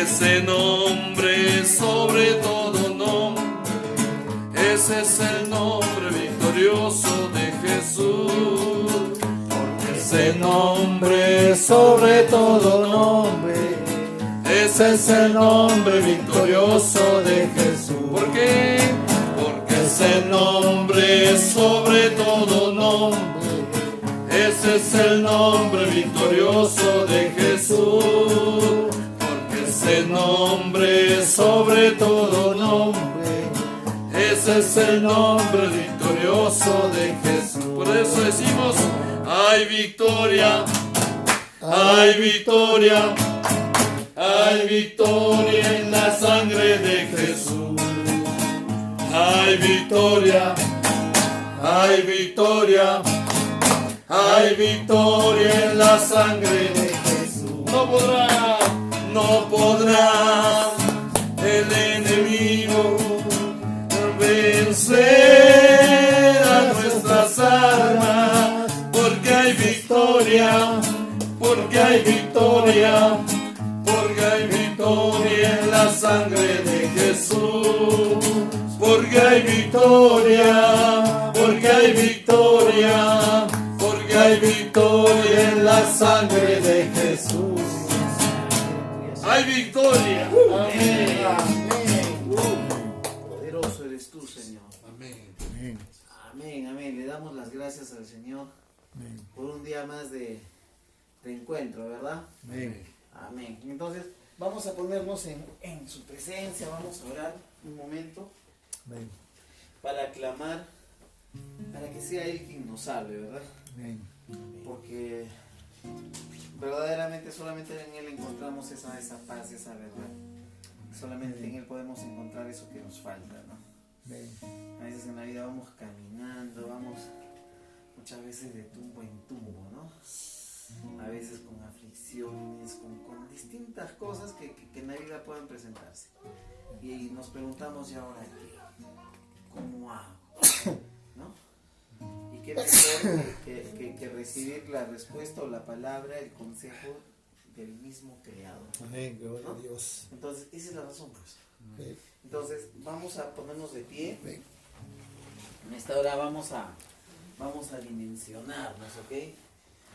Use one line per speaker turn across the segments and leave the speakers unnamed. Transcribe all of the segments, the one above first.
ese nombre sobre todo nombre, ese es el nombre victorioso de Jesús. Porque ese nombre sobre todo nombre, ese es el nombre victorioso de Jesús. ¿Por qué? Porque ese nombre sobre todo nombre, ese es el nombre victorioso de Jesús. Porque ese nombre sobre todo nombre, ese es el nombre victorioso de Jesús. Por eso decimos, hay victoria, hay victoria, hay victoria en la sangre de Jesús. Hay victoria, hay victoria, hay victoria en la sangre de Jesús. No podrá el enemigo vencer a nuestras almas, porque hay victoria, porque hay victoria, porque hay victoria en la sangre de Jesús. Porque hay victoria, porque hay victoria, porque hay victoria en la sangre de Jesús. Hay victoria. Amén.
Poderoso eres tú, Señor.
Amén.
Amén, amén. Le damos las gracias al Señor por un día más de encuentro, ¿verdad?
Amén.
Amén. Entonces, vamos a ponernos en su presencia, vamos a orar un momento.
Amén.
Para clamar, para que sea Él quien nos salve, ¿verdad?
Amén.
Porque verdaderamente solamente en Él encontramos esa paz, esa verdad. Solamente en Él podemos encontrar eso que nos falta, ¿no?
Amén.
A veces en la vida vamos caminando, vamos muchas veces de tumbo en tumbo, ¿no? A veces con aflicciones, con distintas cosas que en la vida puedan presentarse. Y nos preguntamos, ¿y ahora qué? ¿Cómo hago? ¿No? Y qué mejor que recibir la respuesta o la palabra, el consejo del mismo Creador.
Amén, gloria
¿no?
a Dios.
Entonces, esa es la razón, pues.
Amén.
Entonces, vamos a ponernos de pie.
Amén.
En esta hora vamos a dimensionarnos, ¿ok?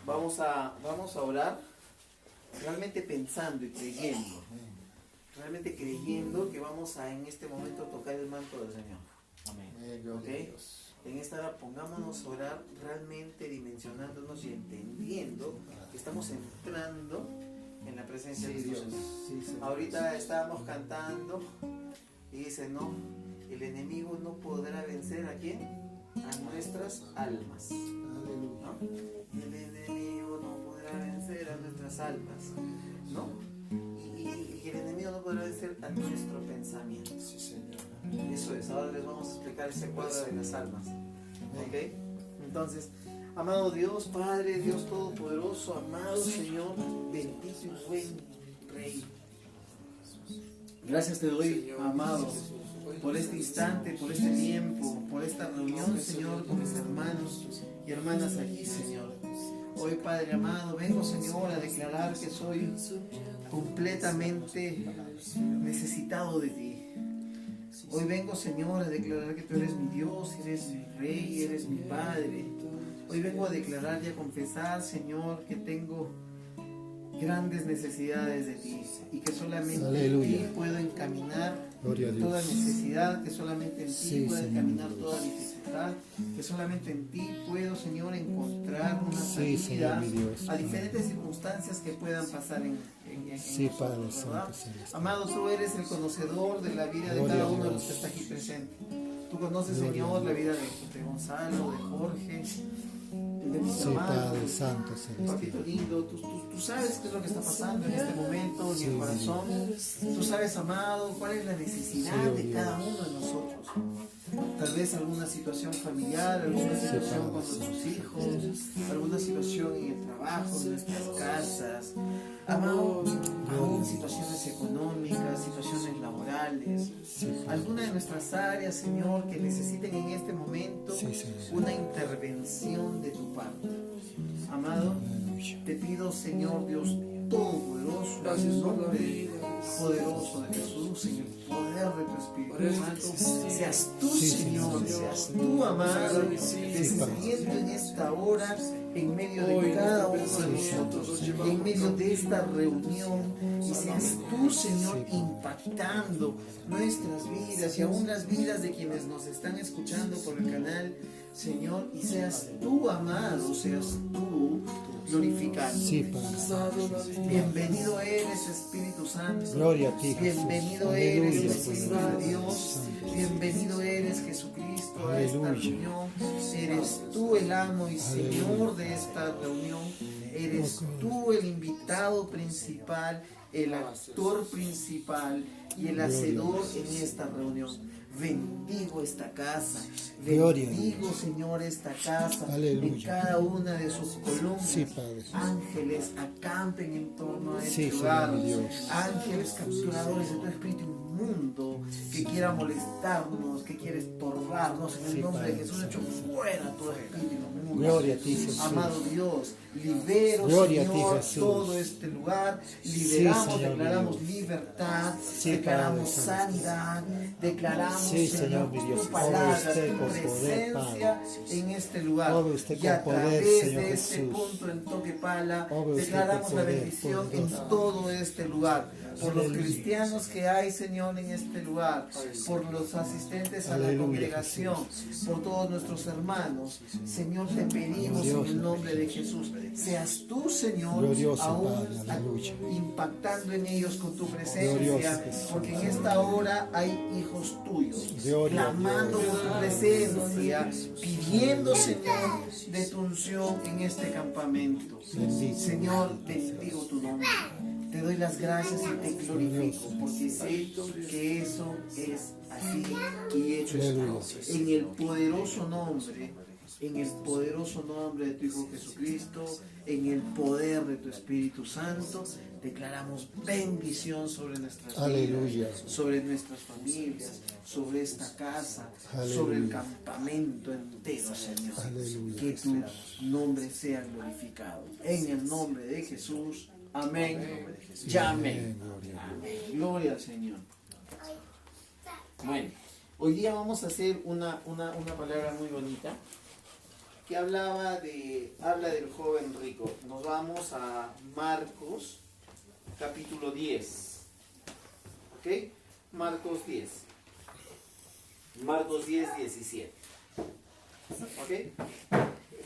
Vamos a orar realmente pensando y creyendo. Realmente creyendo que vamos a en este momento tocar el manto del Señor. Amén.
Amén, gloria a
¿Ok?
Dios.
En esta hora pongámonos a orar realmente dimensionándonos y entendiendo que estamos entrando en la presencia de Dios.
Sí, Señor.
Ahorita estábamos cantando y dice, no, el enemigo no podrá vencer ¿a quién? A nuestras almas.
Aleluya.
¿No? El enemigo no podrá vencer a nuestras almas, ¿no? Y el enemigo no podrá vencer a nuestro pensamiento.
Sí, Señor.
Eso es, ahora les vamos a explicar ese cuadro de las almas. ¿Ok? Entonces, amado Dios, Padre, Dios Todopoderoso, amado Señor, bendito y buen Rey. Gracias te doy, amado, por este instante, por este tiempo, por esta reunión, Señor, con mis hermanos y hermanas aquí, Señor. Hoy, Padre amado, vengo, Señor, a declarar que soy completamente necesitado de ti. Hoy vengo, Señor, a declarar que tú eres mi Dios, eres mi Rey, eres mi Padre. Hoy vengo a declarar y a confesar, Señor, que tengo grandes necesidades de ti y que solamente
Aleluya.
en ti puedo encaminar
Gloria a Dios.
toda necesidad, que solamente en ti
Sí,
puedo
Señor,
encaminar
mi
toda
Dios.
dificultad, que solamente en ti puedo, Señor, encontrar una
Sí,
salida
Señor, mi Dios.
a diferentes circunstancias que puedan pasar en
Sí,
nosotros,
Padre
¿verdad?
Santo Celestial.
Amado, tú eres el conocedor de la vida de
Gloria
cada
a
uno de
Dios.
los que está aquí presente. Tú conoces,
Gloria
Señor,
a
la vida de Gonzalo, de Jorge, de mis
Sí,
hermanos.
Padre Santo
Papito
Celestial.
lindo, tú sabes qué es lo que está pasando en este momento en el corazón. Tú sabes, amado, cuál es la necesidad de cada uno de nosotros. Tal vez alguna situación familiar, alguna situación con nuestros hijos, alguna situación en el trabajo, en nuestras casas. Amado, aún situaciones económicas, situaciones laborales. Alguna de nuestras áreas, Señor, que necesiten en este momento
Sí, Señor.
una intervención de tu parte. Amado, te pido, Señor Dios Todopoderoso, en el nombre poderoso de Jesús, en el poder de tu Espíritu Santo, seas tú, Señor, seas tú, amado, descendiendo en esta hora, en medio de cada uno de nosotros, en medio de esta reunión, y seas tú, Señor, impactando nuestras vidas y aún las vidas de quienes nos están escuchando por el canal, Señor, y seas tú, amado, seas tú glorificado.
Sí, Padre.
Bienvenido eres, Espíritu Santo.
Gloria a ti, Jesús.
Bienvenido eres,
Aleluya,
Espíritu de Dios. Bienvenido eres, Jesucristo, a esta
Aleluya.
reunión. Eres tú el amo y Señor de esta reunión. Eres tú el invitado principal, el actor principal y el hacedor en esta reunión. Bendigo esta casa,
Gloria a
bendigo, Señor, esta casa, en
Aleluya.
cada una de sus columnas.
Sí, Padre.
Ángeles acampen en torno a
Sí,
este lugar.
Señor Dios.
Ángeles capturadores de todo espíritu inmundo que quiera molestarnos, que quiera estorbarnos. En el
Sí,
nombre de
Padre.
Jesús, echo fuera todo espíritu inmundo.
Gloria a ti, Jesús.
Amado Dios, libero,
Gloria a ti,
Señor,
Jesús.
todo este lugar. Liberamos,
Señor
declaramos
Dios.
libertad,
Sí,
declaramos
Padre
sanidad, declaramos,
Sí, Señor, mi Dios.
tu palabra,
Obre usted
tu
con poder,
presencia en este lugar.
Obre usted
Y a
con poder,
través
Señor
de este
Jesús.
punto en Toque Pala,
Obre usted
declaramos
con
la
poder,
bendición
por
en
Dios.
todo este lugar. Por los
Aleluya.
cristianos que hay, Señor, en este lugar, por los asistentes a la
Aleluya,
congregación, por todos nuestros hermanos, Señor, te pedimos
Dios,
en el nombre de Jesús, seas tú, Señor,
Glorioso
aún
Padre, aleluya.
impactando en ellos con tu
Glorioso
presencia,
Jesús.
porque en esta hora hay hijos tuyos,
Gloria a
clamando
Dios.
por tu presencia, pidiendo, Señor, de tu unción en este campamento.
Bendito.
Señor, bendigo tu nombre. Te doy las gracias y te glorifico, porque sé que eso es así y hecho
Aleluya.
está. En el poderoso nombre, de tu Hijo Jesucristo, en el poder de tu Espíritu Santo, declaramos bendición sobre nuestras
Aleluya.
vidas, sobre nuestras familias, sobre esta casa,
Aleluya.
sobre el campamento entero, Señor.
Aleluya.
Que tu nombre sea glorificado. En el nombre de Jesús. Amén. Y amén.
Gloria.
Amén. Gloria al Señor. Bueno, hoy día vamos a hacer una palabra muy bonita que habla del joven rico. Nos vamos a Marcos capítulo 10. ¿Ok? Marcos 10. Marcos 10, 17. ¿Ok?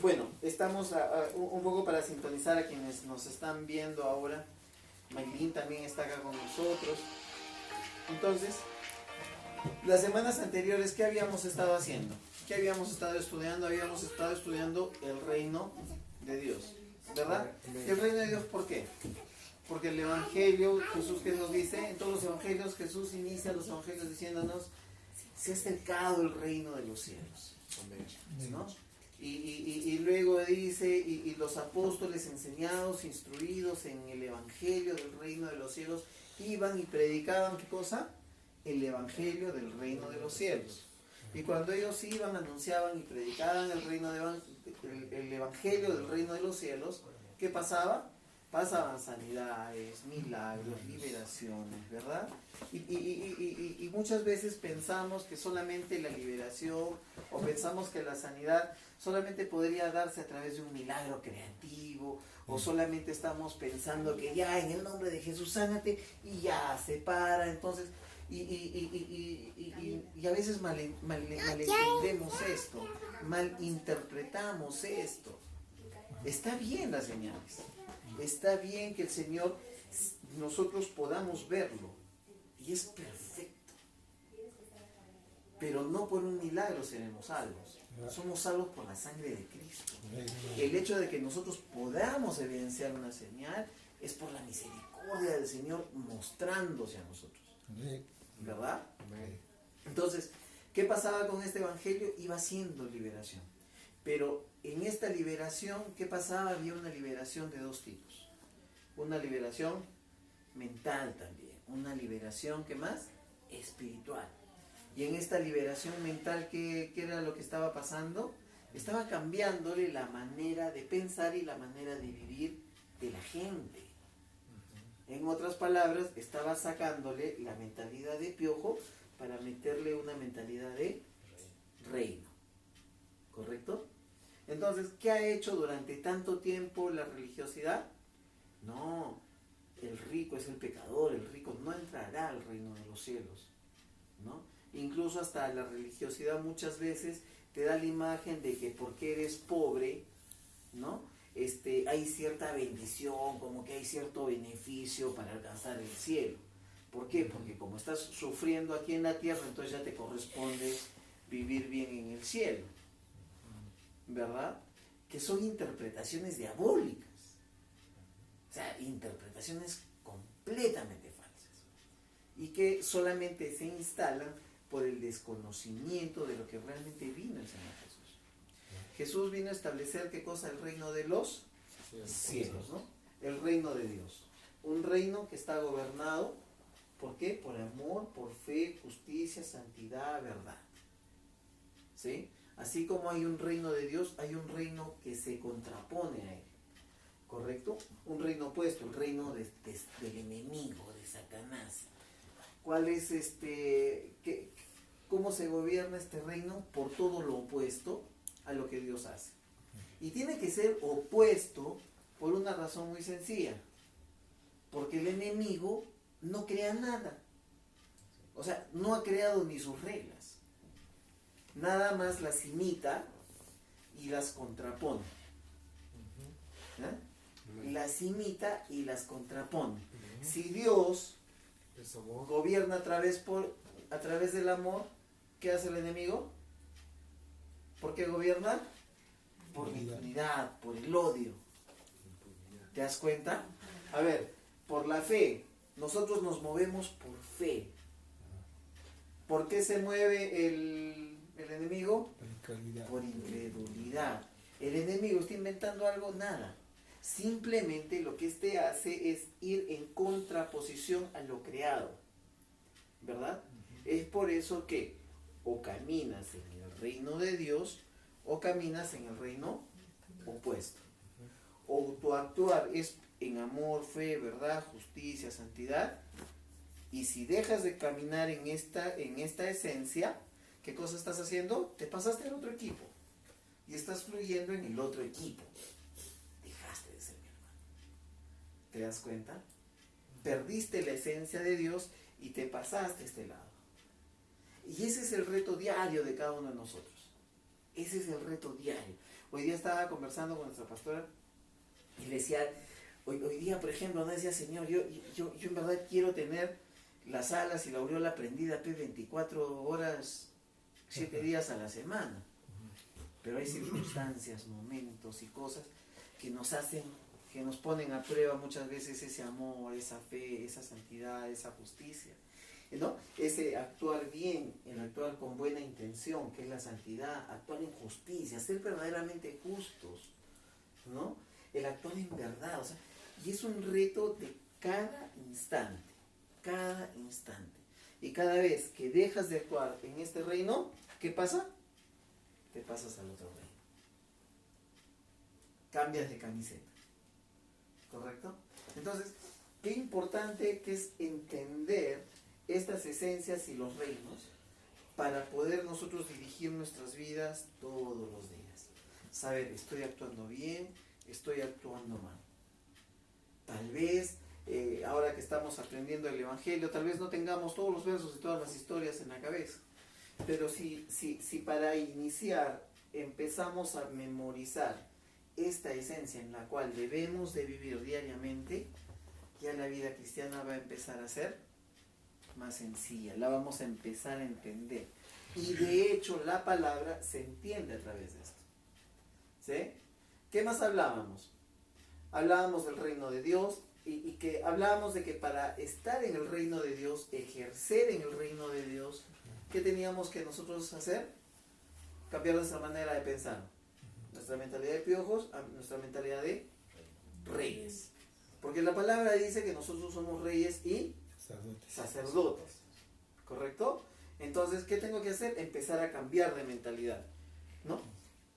Bueno, estamos un poco para sintonizar a quienes nos están viendo ahora. Maylin también está acá con nosotros. Entonces, las semanas anteriores, ¿qué habíamos estado haciendo? ¿Qué habíamos estado estudiando? Habíamos estado estudiando el reino de Dios, ¿verdad? ¿El reino de Dios por qué? Porque el Evangelio, Jesús que nos dice, en todos los Evangelios, Jesús inicia los Evangelios diciéndonos, se ha acercado el reino de los cielos, ¿no? Y luego dice, y los apóstoles enseñados, instruidos en el Evangelio del reino de los cielos, iban y predicaban, ¿qué cosa? El Evangelio del reino de los cielos. Y cuando ellos iban, anunciaban y predicaban el Evangelio del reino de los cielos, ¿qué pasaba? Pasaban sanidades, milagros, liberaciones, ¿verdad? Y muchas veces pensamos que solamente la liberación o pensamos que la sanidad solamente podría darse a través de un milagro creativo, o solamente estamos pensando que ya en el nombre de Jesús sánate y ya se para. Entonces, y a veces malentendemos esto, malinterpretamos esto. Está bien las señales, está bien que el Señor, nosotros podamos verlo, y es perfecto, pero no por un milagro seremos salvos. Somos salvos por la sangre de Cristo. El hecho de que nosotros podamos evidenciar una señal es por la misericordia del Señor mostrándose a nosotros, ¿verdad? Entonces, ¿qué pasaba con este evangelio? Iba siendo liberación, pero en esta liberación, ¿qué pasaba? Había una liberación de dos tipos. Una liberación mental también, una liberación, ¿qué más? Espiritual. Y en esta liberación mental, ¿qué era lo que estaba pasando? Estaba cambiándole la manera de pensar y la manera de vivir de la gente. En otras palabras, estaba sacándole la mentalidad de piojo para meterle una mentalidad de reino. ¿Correcto? Entonces, ¿qué ha hecho durante tanto tiempo la religiosidad? No, el rico es el pecador, el rico no entrará al reino de los cielos, ¿no? Incluso hasta la religiosidad muchas veces te da la imagen de que porque eres pobre, ¿no? Hay cierta bendición, como que hay cierto beneficio para alcanzar el cielo. ¿Por qué? Porque como estás sufriendo aquí en la tierra, entonces ya te corresponde vivir bien en el cielo, ¿verdad? Que son interpretaciones diabólicas. O sea, interpretaciones completamente falsas. Y que solamente se instalan por el desconocimiento de lo que realmente vino el Señor Jesús. Jesús vino a establecer qué cosa, el reino de los cielos, ¿no? El reino de Dios. Un reino que está gobernado, ¿por qué? Por amor, por fe, justicia, santidad, verdad. ¿Sí? Así como hay un reino de Dios, hay un reino que se contrapone a él. ¿Correcto? Un reino opuesto, el reino del enemigo, de Satanás. ¿Cuál es cómo se gobierna este reino? Por todo lo opuesto a lo que Dios hace. Y tiene que ser opuesto por una razón muy sencilla. Porque el enemigo no crea nada. O sea, no ha creado ni sus reglas. Nada más las imita y las contrapone. Las imita y las contrapone. Si Dios gobierna a través del amor, ¿qué hace el enemigo? ¿Por qué gobierna? Por la impunidad, por el odio. ¿Te das cuenta? A ver, por la fe. Nosotros nos movemos por fe. ¿Por qué se mueve el enemigo? Por incredulidad. El enemigo está inventando algo, nada. Simplemente lo que hace es ir en contraposición a lo creado. ¿Verdad? Es por eso que o caminas en el reino de Dios o caminas en el reino opuesto. O tu actuar es en amor, fe, verdad, justicia, santidad. Y si dejas de caminar en esta esencia, ¿qué cosa estás haciendo? Te pasaste al otro equipo. Y estás fluyendo en el otro equipo. Dejaste de ser mi hermano. ¿Te das cuenta? Perdiste la esencia de Dios y te pasaste a este lado. Y ese es el reto diario de cada uno de nosotros. Ese es el reto diario. Hoy día estaba conversando con nuestra pastora y le decía, hoy día, por ejemplo, no decía, Señor, yo en verdad quiero tener las alas y la aureola prendida 24 horas, 7 días a la semana. Pero hay circunstancias, momentos y cosas que nos hacen, que nos ponen a prueba muchas veces ese amor, esa fe, esa santidad, esa justicia, ¿no? Ese actuar bien, el actuar con buena intención, que es la santidad, actuar en justicia, ser verdaderamente justos, ¿no? El actuar en verdad, o sea, y es un reto de cada instante. Y cada vez que dejas de actuar en este reino, ¿qué pasa? Te pasas al otro reino. Cambias de camiseta. ¿Correcto? Entonces, qué importante que es entender estas esencias y los reinos para poder nosotros dirigir nuestras vidas todos los días. Saber, estoy actuando bien, estoy actuando mal. Tal vez ahora que estamos aprendiendo el Evangelio, tal vez no tengamos todos los versos y todas las historias en la cabeza. Pero si para iniciar empezamos a memorizar esta esencia en la cual debemos de vivir diariamente, ya la vida cristiana va a empezar a ser más sencilla, la vamos a empezar a entender. Y de hecho la palabra se entiende a través de esto. ¿Sí? ¿Qué más hablábamos? Hablábamos del reino de Dios y que hablábamos de que para estar en el reino de Dios, ejercer en el reino de Dios, ¿qué teníamos que nosotros hacer? Cambiar nuestra manera de pensar. Nuestra mentalidad de piojos a nuestra mentalidad de reyes. Porque la palabra dice que nosotros somos reyes y sacerdotes. ¿Correcto? Entonces, ¿qué tengo que hacer? Empezar a cambiar de mentalidad, ¿no?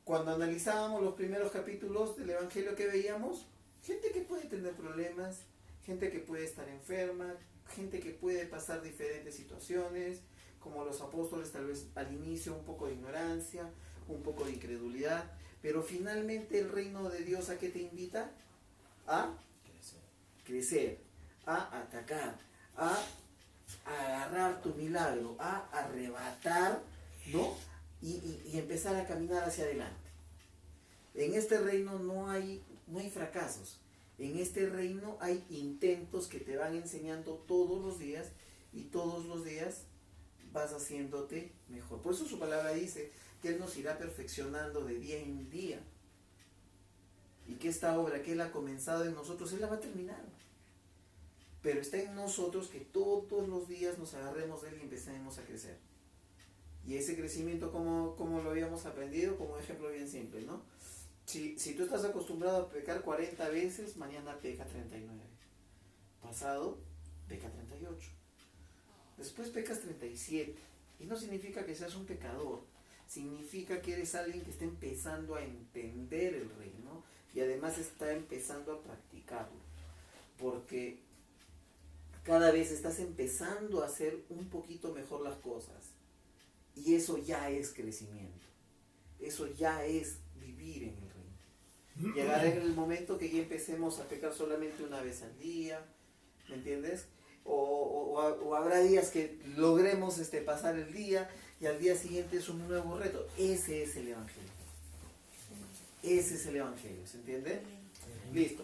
Cuando analizábamos los primeros capítulos del Evangelio, que veíamos gente que puede tener problemas, gente que puede estar enferma, gente que puede pasar diferentes situaciones, como los apóstoles tal vez al inicio un poco de ignorancia, un poco de incredulidad, pero finalmente el reino de Dios ¿a qué te invita? A crecer, a atacar, a agarrar tu milagro, a arrebatar, ¿no? Y empezar a caminar hacia adelante. En este reino no hay fracasos. En este reino hay intentos que te van enseñando todos los días y todos los días vas haciéndote mejor. Por eso su palabra dice que Él nos irá perfeccionando de día en día. Y que esta obra que Él ha comenzado en nosotros, Él la va a terminar. Pero está en nosotros que todos los días nos agarremos de Él y empecemos a crecer. Y ese crecimiento, como lo habíamos aprendido, como ejemplo bien simple, ¿no? Si tú estás acostumbrado a pecar 40 veces, mañana peca 39. Pasado, peca 38. Después pecas 37. Y no significa que seas un pecador. Significa que eres alguien que está empezando a entender el reino y además está empezando a practicarlo. Porque cada vez estás empezando a hacer un poquito mejor las cosas. Y eso ya es crecimiento. Eso ya es vivir en el reino. Llegará en el momento que ya empecemos a pecar solamente una vez al día, ¿me entiendes? O habrá días que logremos pasar el día y al día siguiente es un nuevo reto. Ese es el Evangelio. Ese es el Evangelio, ¿se entiende? Listo.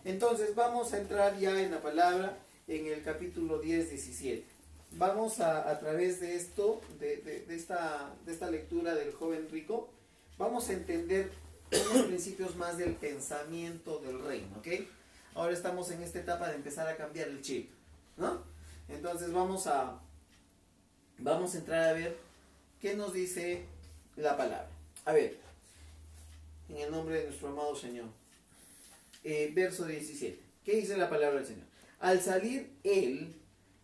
Entonces vamos a entrar ya en la palabra en el capítulo 10, 17. Vamos a través de esto, de esta lectura del joven rico, vamos a entender unos principios más del pensamiento del reino, ¿ok? Ahora estamos en esta etapa de empezar a cambiar el chip, ¿no? Entonces vamos a entrar a ver qué nos dice la palabra. A ver, en el nombre de nuestro amado Señor. Verso 17. ¿Qué dice la palabra del Señor? Al salir él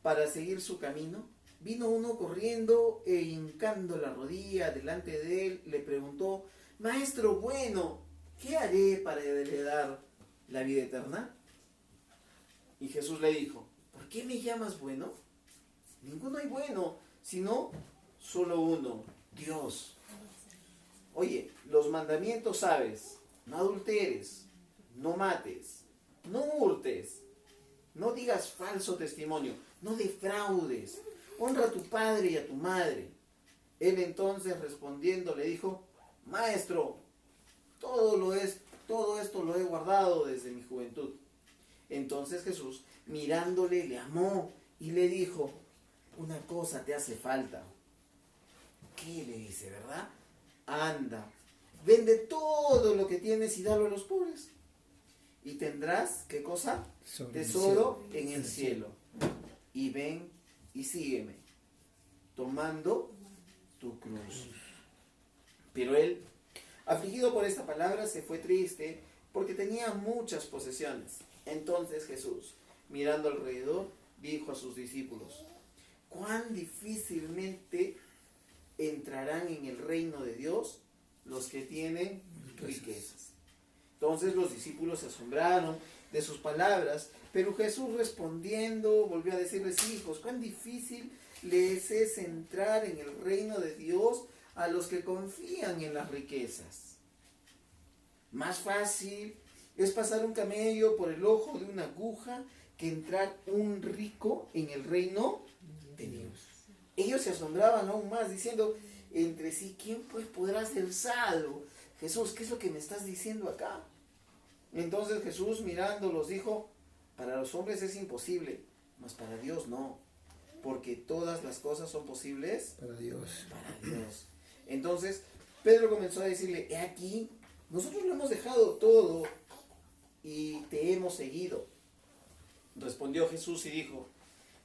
para seguir su camino, vino uno corriendo e hincando la rodilla delante de él, le preguntó: Maestro bueno, ¿qué haré para heredar la vida eterna? Y Jesús le dijo: ¿por qué me llamas bueno? Ninguno hay bueno, sino solo uno, Dios. Oye, los mandamientos sabes: no adulteres, no mates, no hurtes, no digas falso testimonio, no defraudes, honra a tu padre y a tu madre. Él entonces respondiendo le dijo: Maestro, todo esto lo he guardado desde mi juventud. Entonces Jesús, mirándole, le amó y le dijo: una cosa te hace falta. ¿Qué le dice, verdad? Anda, vende todo lo que tienes y dalo a los pobres. Y tendrás, ¿qué cosa? Tesoro en el cielo. Y ven y sígueme, tomando tu cruz. Pero él, afligido por esta palabra, se fue triste porque tenía muchas posesiones. Entonces Jesús, mirando alrededor, dijo a sus discípulos: cuán difícilmente entrarán en el reino de Dios los que tienen riquezas. Entonces los discípulos se asombraron de sus palabras, pero Jesús respondiendo volvió a decirles: hijos, cuán difícil les es entrar en el reino de Dios a los que confían en las riquezas. Más fácil es pasar un camello por el ojo de una aguja que entrar un rico en el reino de Dios. Ellos se asombraban aún más, diciendo entre sí: ¿quién pues podrá ser salvo? Jesús, ¿qué es lo que me estás diciendo acá? Entonces Jesús mirándolos dijo: para los hombres es imposible, mas para Dios no, porque todas las cosas son posibles
Para Dios.
para Dios. Entonces Pedro comenzó a decirle: he aquí, nosotros lo hemos dejado todo y te hemos seguido. Respondió Jesús y dijo: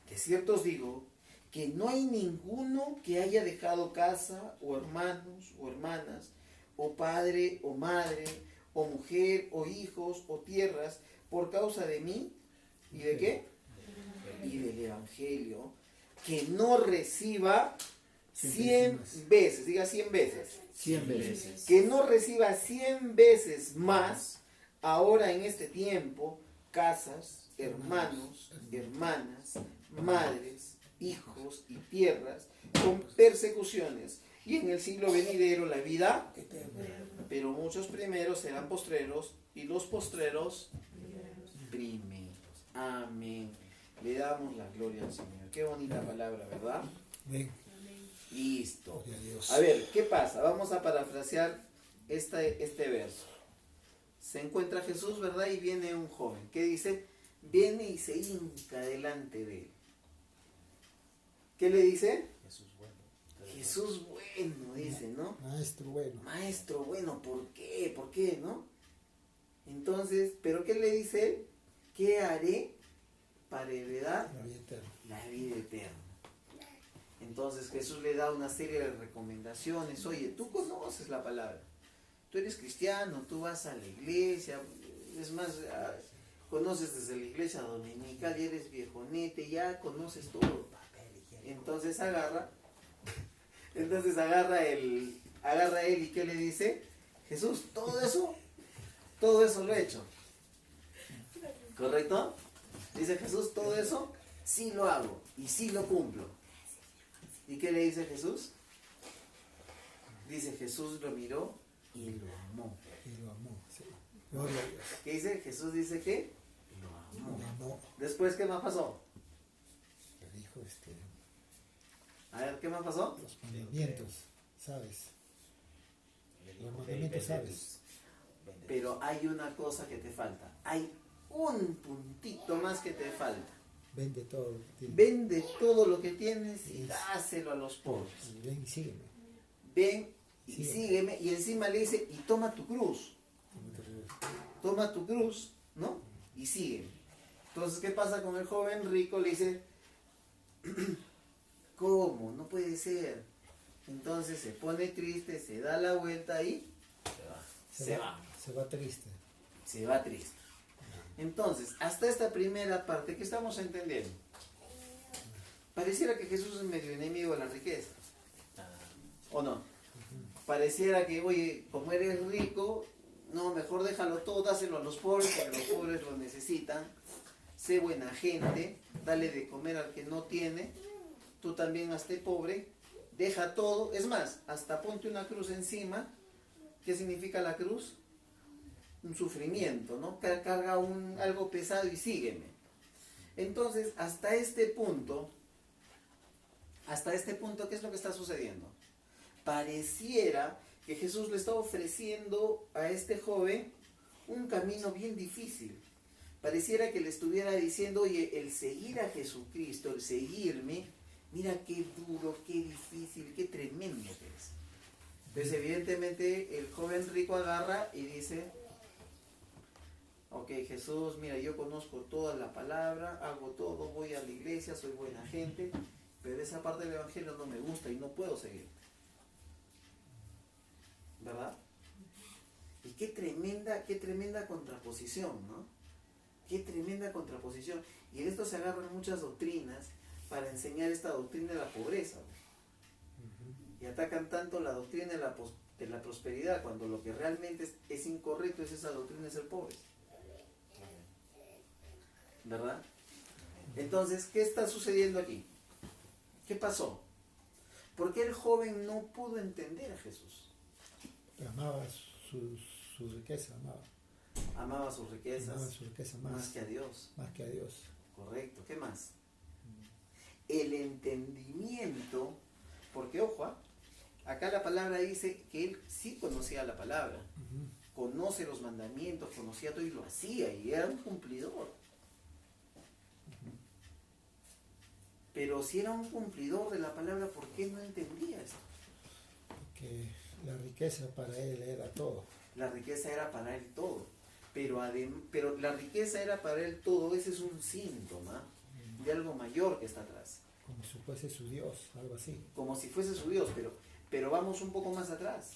de cierto os digo que no hay ninguno que haya dejado casa, o hermanos, o hermanas, o padre, o madre, o mujer, o hijos, o tierras, por causa de mí, ¿y de qué? Y del Evangelio, que no reciba 100 veces, diga 100 veces,
100 veces.
que no reciba 100 veces más ahora en este tiempo, casas, hermanos, hermanas, madres, hijos y tierras, con persecuciones, y en el siglo venidero la vida, pero muchos primeros serán postreros, y los postreros primeros. Amén. Le damos la gloria al Señor. Qué bonita palabra, ¿verdad?
Ven,
Listo.
gloria a Dios.
A ver, ¿qué pasa? Vamos a parafrasear este verso. Se encuentra Jesús, ¿verdad? Y viene un joven. ¿Qué dice? Viene y se hinca delante de él. ¿Qué le dice? Jesús bueno, dice, ¿no?
Maestro bueno.
Maestro bueno, ¿por qué? ¿Por qué, no? Entonces, ¿pero qué le dice él? ¿Qué haré para heredar
La vida eterna.
la vida eterna? Entonces Jesús le da una serie de recomendaciones. Oye, tú conoces la palabra. Tú eres cristiano, tú vas a la iglesia. Es más, conoces desde la iglesia dominical, ya eres viejonete, ya conoces todo. Entonces agarra él y ¿qué le dice? Jesús, todo eso lo he hecho. ¿Correcto? Dice Jesús, todo eso sí lo hago y sí lo cumplo. ¿Y qué le dice Jesús? Dice Jesús lo miró y lo amó.
Y lo amó. Sí. Gloria a Dios.
¿Qué dice? Jesús dice que lo amó.
Lo amó.
Después, ¿qué más pasó?
Le dijo
A ver, ¿qué más pasó?
los mandamientos, ¿sabes? Los mandamientos, ¿sabes?
Pero hay una cosa que te falta. Hay un puntito más que te falta.
Vende todo lo que tienes.
Vende todo lo que tienes y dáselo a los pobres.
Y ven y sígueme.
Ven y
Sígueme.
sígueme. Y encima le dice, y toma tu cruz. Toma tu cruz, ¿no? Y sígueme. Entonces, ¿qué pasa con el joven rico? Le dice, ¿cómo? No puede ser. Entonces se pone triste, se da la vuelta y se va.
Se va triste.
Se va triste. Entonces, hasta esta primera parte, ¿qué estamos entendiendo? Pareciera que Jesús es medio enemigo de la riqueza. ¿O no? Pareciera que, oye, como eres rico, no, mejor déjalo todo, dáselo a los pobres, porque los pobres lo necesitan. Sé buena gente, dale de comer al que no tiene. Tú también hazte pobre, deja todo. Es más, hasta ponte una cruz encima. ¿Qué significa la cruz? Un sufrimiento, ¿no? Carga algo pesado y sígueme. Entonces, hasta este punto, ¿qué es lo que está sucediendo? Pareciera que Jesús le está ofreciendo a este joven un camino bien difícil. Pareciera que le estuviera diciendo, oye, el seguir a Jesucristo, el seguirme, mira qué duro, qué difícil, qué tremendo que es. Entonces, evidentemente, el joven rico agarra y dice, ok, Jesús, mira, yo conozco toda la palabra, hago todo, voy a la iglesia, soy buena gente, pero esa parte del evangelio no me gusta y no puedo seguir. ¿Verdad? Y qué tremenda contraposición, ¿no? Qué tremenda contraposición. Y en esto se agarran muchas doctrinas para enseñar esta doctrina de la pobreza. Y atacan tanto la doctrina de la prosperidad, cuando lo que realmente es incorrecto es esa doctrina de ser pobres. ¿Verdad? Entonces, ¿qué está sucediendo aquí? ¿Qué pasó? ¿Por qué el joven no pudo entender a Jesús?
Amaba su riqueza, amaba.
Amaba sus riquezas,
Amaba su riqueza
más que a Dios.
Más que a Dios.
Correcto. ¿Qué más? El entendimiento, porque ojo, acá la palabra dice que él sí conocía la palabra, conoce los mandamientos, conocía todo y lo hacía, y era un cumplidor. Pero si era un cumplidor de la palabra, ¿por qué no entendía esto?
Porque la riqueza para él era todo.
La riqueza era para él todo. Pero la riqueza era para él todo, ese es un síntoma de algo mayor que está atrás.
Como si fuese su Dios, algo así.
Como si fuese su Dios, pero vamos un poco más atrás.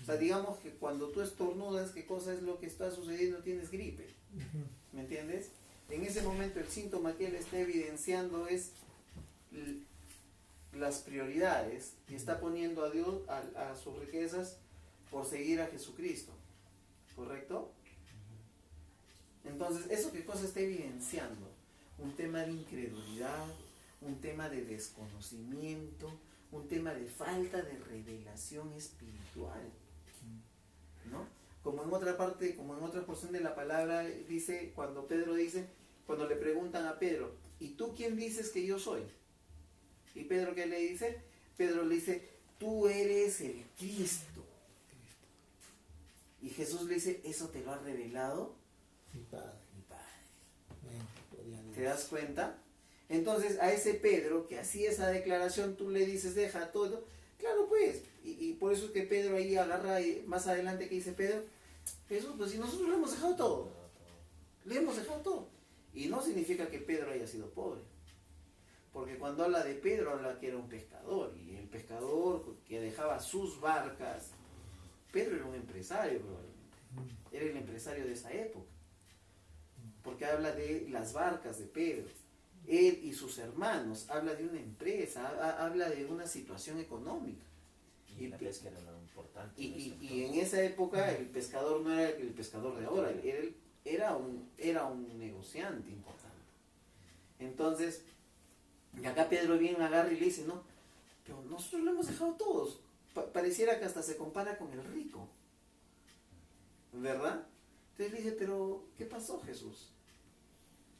O sea, digamos que cuando tú estornudas, ¿qué cosa es lo que está sucediendo? Tienes gripe. ¿Me entiendes? En ese momento el síntoma que él está evidenciando es las prioridades y está poniendo a Dios, a sus riquezas por seguir a Jesucristo. ¿Correcto? Entonces, ¿eso qué cosa está evidenciando? Un tema de incredulidad, un tema de desconocimiento, un tema de falta de revelación espiritual, ¿no? Como en otra parte, como en otra porción de la palabra dice, cuando le preguntan a Pedro, ¿y tú quién dices que yo soy? ¿Y Pedro qué le dice? Pedro le dice, tú eres el Cristo. Y Jesús le dice, ¿eso te lo ha revelado
Mi Padre.
mi Padre?
Amén. Gloria a Dios.
¿Te das cuenta? Entonces a ese Pedro que hacía esa declaración, tú le dices, deja todo. Claro pues, y por eso es que Pedro ahí agarra, y más adelante que dice Pedro, Jesús, pues si nosotros le hemos dejado todo, le hemos dejado todo. Y no significa que Pedro haya sido pobre. Porque cuando habla de Pedro, habla que era un pescador. Y el pescador que dejaba sus barcas, Pedro era un empresario probablemente. Era el empresario de esa época. Porque habla de las barcas de Pedro. Él y sus hermanos, habla de una empresa, habla de una situación económica.
Y la pesca era lo importante.
Y en esa época el pescador no era el pescador de ahora, era un negociante importante. Entonces, acá Pedro bien agarra y le dice, no, pero nosotros lo hemos dejado todos. Pareciera que hasta se compara con el rico, ¿verdad? Entonces le dice, pero ¿qué pasó, Jesús?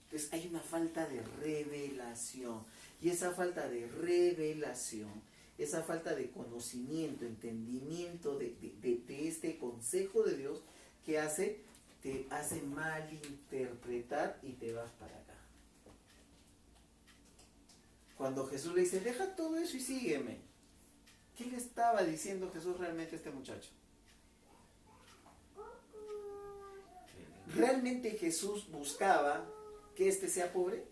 Entonces hay una falta de revelación, y esa falta de revelación, esa falta de conocimiento, entendimiento de este consejo de Dios, que te hace malinterpretar y te vas para acá. Cuando Jesús le dice, deja todo eso y sígueme, ¿qué le estaba diciendo Jesús realmente a este muchacho? ¿Realmente Jesús buscaba que éste sea pobre?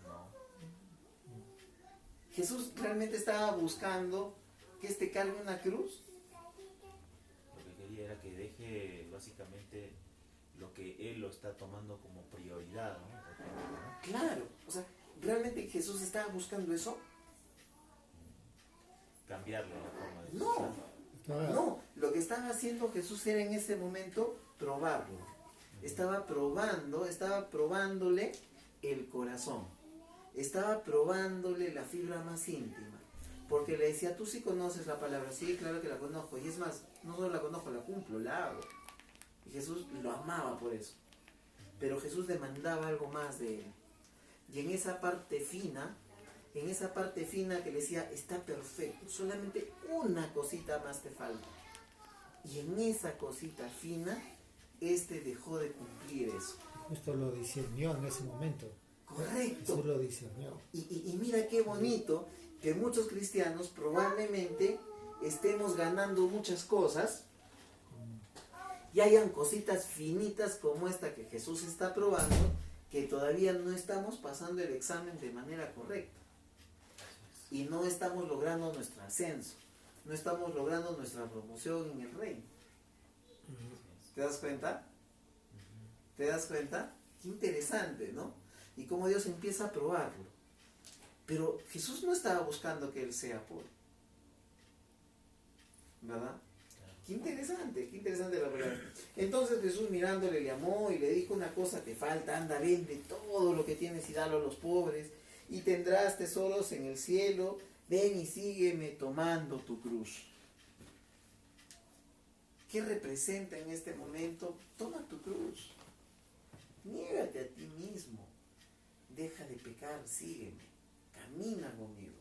No.
¿Jesús realmente estaba buscando que éste cargue una cruz?
Lo que quería era que deje básicamente lo que él lo está tomando como prioridad, ¿no?
Claro, o sea, ¿realmente Jesús estaba buscando eso?
Cambiarle la forma de
No,
pensar.
no, lo que estaba haciendo Jesús era en ese momento probarlo. Estaba probándole el corazón, estaba probándole la fibra más íntima, porque le decía, tú sí conoces la palabra, sí, claro que la conozco, y es más, no solo la conozco, la cumplo, la hago. Y Jesús lo amaba por eso, pero Jesús demandaba algo más de él. Y en esa parte fina que le decía, está perfecto, solamente una cosita más te falta. Y en esa cosita fina, dejó de cumplir eso.
Esto lo discernió en ese momento.
Correcto.
Jesús lo discernió.
Y mira qué bonito que muchos cristianos probablemente estemos ganando muchas cosas y hayan cositas finitas como esta que Jesús está probando, que todavía no estamos pasando el examen de manera correcta. Y no estamos logrando nuestro ascenso. No estamos logrando nuestra promoción en el reino. ¿Te das cuenta? ¿Te das cuenta? Qué interesante, ¿no? Y cómo Dios empieza a probarlo. Pero Jesús no estaba buscando que él sea pobre. ¿Verdad? Qué interesante la palabra. Entonces Jesús mirándole le amó y le dijo, una cosa te falta, anda, vende todo lo que tienes y dalo a los pobres y tendrás tesoros en el cielo, ven y sígueme tomando tu cruz. ¿Qué representa en este momento? Toma tu cruz. Niégate a ti mismo. Deja de pecar, sígueme. Camina conmigo.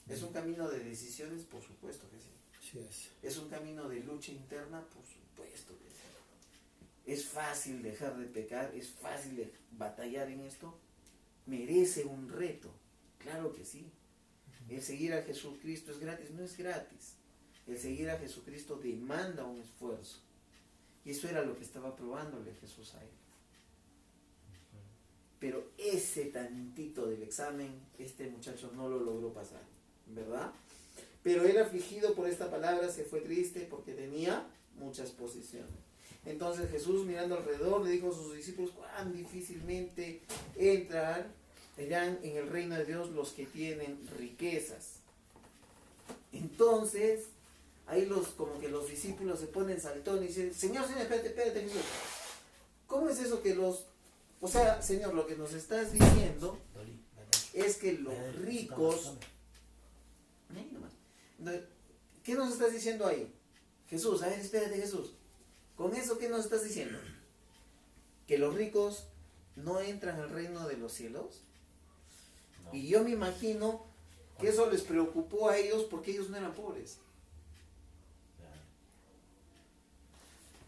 ¿Es un camino de decisiones? Por supuesto que sí.
Sí es.
¿Es un camino de lucha interna? Por supuesto que sí. ¿Es fácil dejar de pecar? ¿Es fácil de batallar en esto? ¿Merece un reto? Claro que sí. ¿El seguir a Jesucristo es gratis? No es gratis. El seguir a Jesucristo demanda un esfuerzo. Y eso era lo que estaba probándole Jesús a él. Pero ese tantito del examen, este muchacho no lo logró pasar, ¿verdad? Pero él, afligido por esta palabra, se fue triste porque tenía muchas posesiones. Entonces Jesús, mirando alrededor, le dijo a sus discípulos, cuán difícilmente irán en el reino de Dios los que tienen riquezas. Entonces, ahí como que los discípulos se ponen saltón y dicen, Señor, espérate, Jesús. ¿Cómo es eso que los... O sea, Señor, lo que nos estás diciendo es que los ricos... ¿Qué nos estás diciendo ahí? Jesús, a ver, espérate, Jesús. ¿Con eso qué nos estás diciendo? ¿Que los ricos no entran al reino de los cielos?
No.
Y yo me imagino que eso les preocupó a ellos porque ellos no eran pobres.
Claro.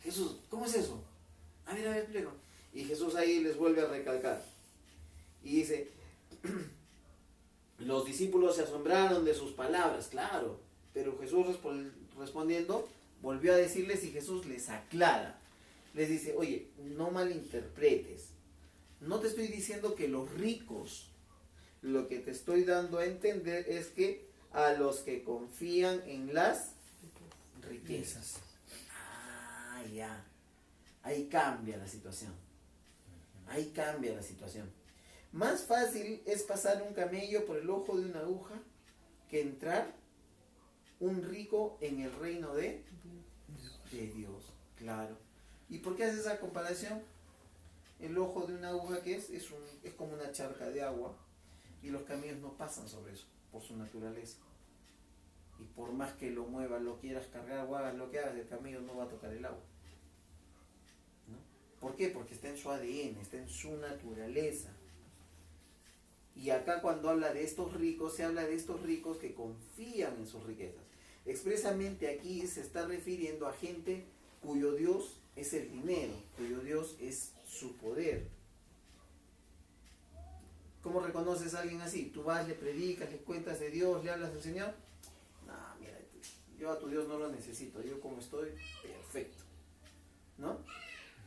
Jesús, ¿cómo es eso? A ver, explico. Y Jesús ahí les vuelve a recalcar. Y dice, los discípulos se asombraron de sus palabras, claro. Pero Jesús respondiendo, volvió a decirles y Jesús les aclara. Les dice, oye, no malinterpretes. No te estoy diciendo que los ricos, lo que te estoy dando a entender es que a los que confían en las riquezas. Ah, ya. Ahí cambia la situación. Ahí cambia la situación. Más fácil es pasar un camello por el ojo de una aguja que entrar un rico en el reino de Dios. Claro. ¿Y por qué haces esa comparación? El ojo de una aguja, ¿qué es? Es como una charca de agua y los camellos no pasan sobre eso por su naturaleza. Y por más que lo muevas, lo quieras cargar o hagas lo que hagas, el camello no va a tocar el agua. ¿No? ¿Por qué? Porque está en su ADN, está en su naturaleza. Y acá cuando habla de estos ricos, se habla de estos ricos que confían en sus riquezas. Expresamente aquí se está refiriendo a gente cuyo Dios es el dinero, cuyo Dios es su poder. ¿Cómo reconoces a alguien así? Tú vas, le predicas, le cuentas de Dios, le hablas del Señor. No, mira, yo a tu Dios no lo necesito, yo como estoy, perfecto. ¿No?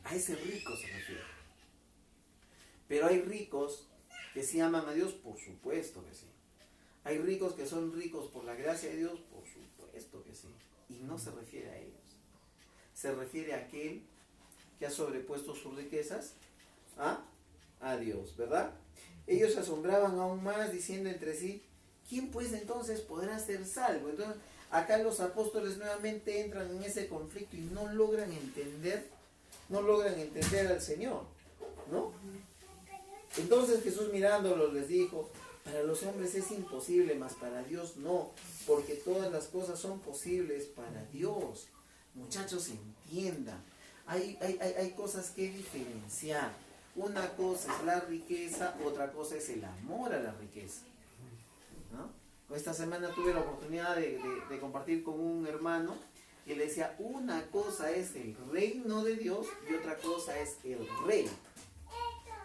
A ese rico se refiere. Pero hay ricos que sí aman a Dios, por supuesto que sí. Hay ricos que son ricos por la gracia de Dios, por supuesto que sí. Y no se refiere a ellos. Se refiere a aquel que ha sobrepuesto sus riquezas a Dios, ¿verdad? Ellos se asombraban aún más diciendo entre sí, ¿quién pues entonces podrá ser salvo? Entonces, acá los apóstoles nuevamente entran en ese conflicto y no logran entender al Señor, ¿no? Entonces Jesús mirándolos les dijo, para los hombres es imposible, mas para Dios no, porque todas las cosas son posibles para Dios. Muchachos, entiendan, hay cosas que diferenciar. Una cosa es la riqueza, otra cosa es el amor a la riqueza, ¿no? Esta semana tuve la oportunidad de compartir con un hermano que le decía, una cosa es el reino de Dios y otra cosa es el rey.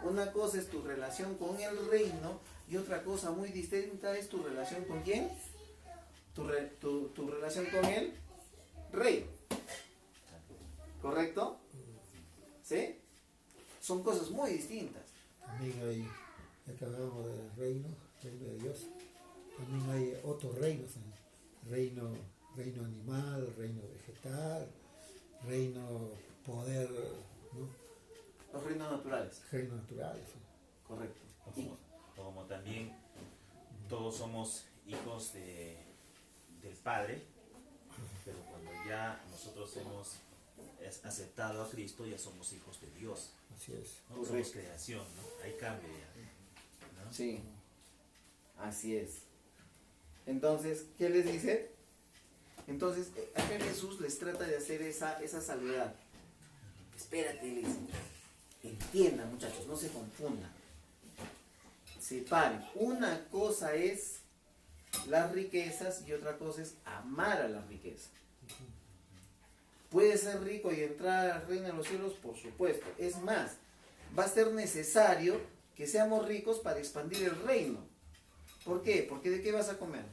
Una cosa es tu relación con el reino y otra cosa muy distinta es tu relación con ¿quién? Tu relación con el rey. ¿Correcto? ¿Sí? Son cosas muy distintas.
También hay, ya que hablamos del reino de Dios, también hay otros reinos, reino animal, reino vegetal, reino poder, ¿no?
Los reinos naturales.
Reinos naturales. ¿Sí?
Correcto.
Como también todos somos hijos del Padre, pero cuando ya nosotros hemos aceptado a Cristo, ya somos hijos de Dios.
Así es.
¿No? Somos creación, ¿no? Hay cambio ya, ¿no?
Sí, así es. Entonces, ¿qué les dice? Entonces, acá Jesús les trata de hacer esa salvedad. Espérate, les entiendan, muchachos, no se confundan. Separen. Una cosa es las riquezas y otra cosa es amar a la riqueza. ¿Puede ser rico y entrar al reino de los cielos? Por supuesto. Es más, va a ser necesario que seamos ricos para expandir el reino. ¿Por qué? Porque ¿de qué vas a comer?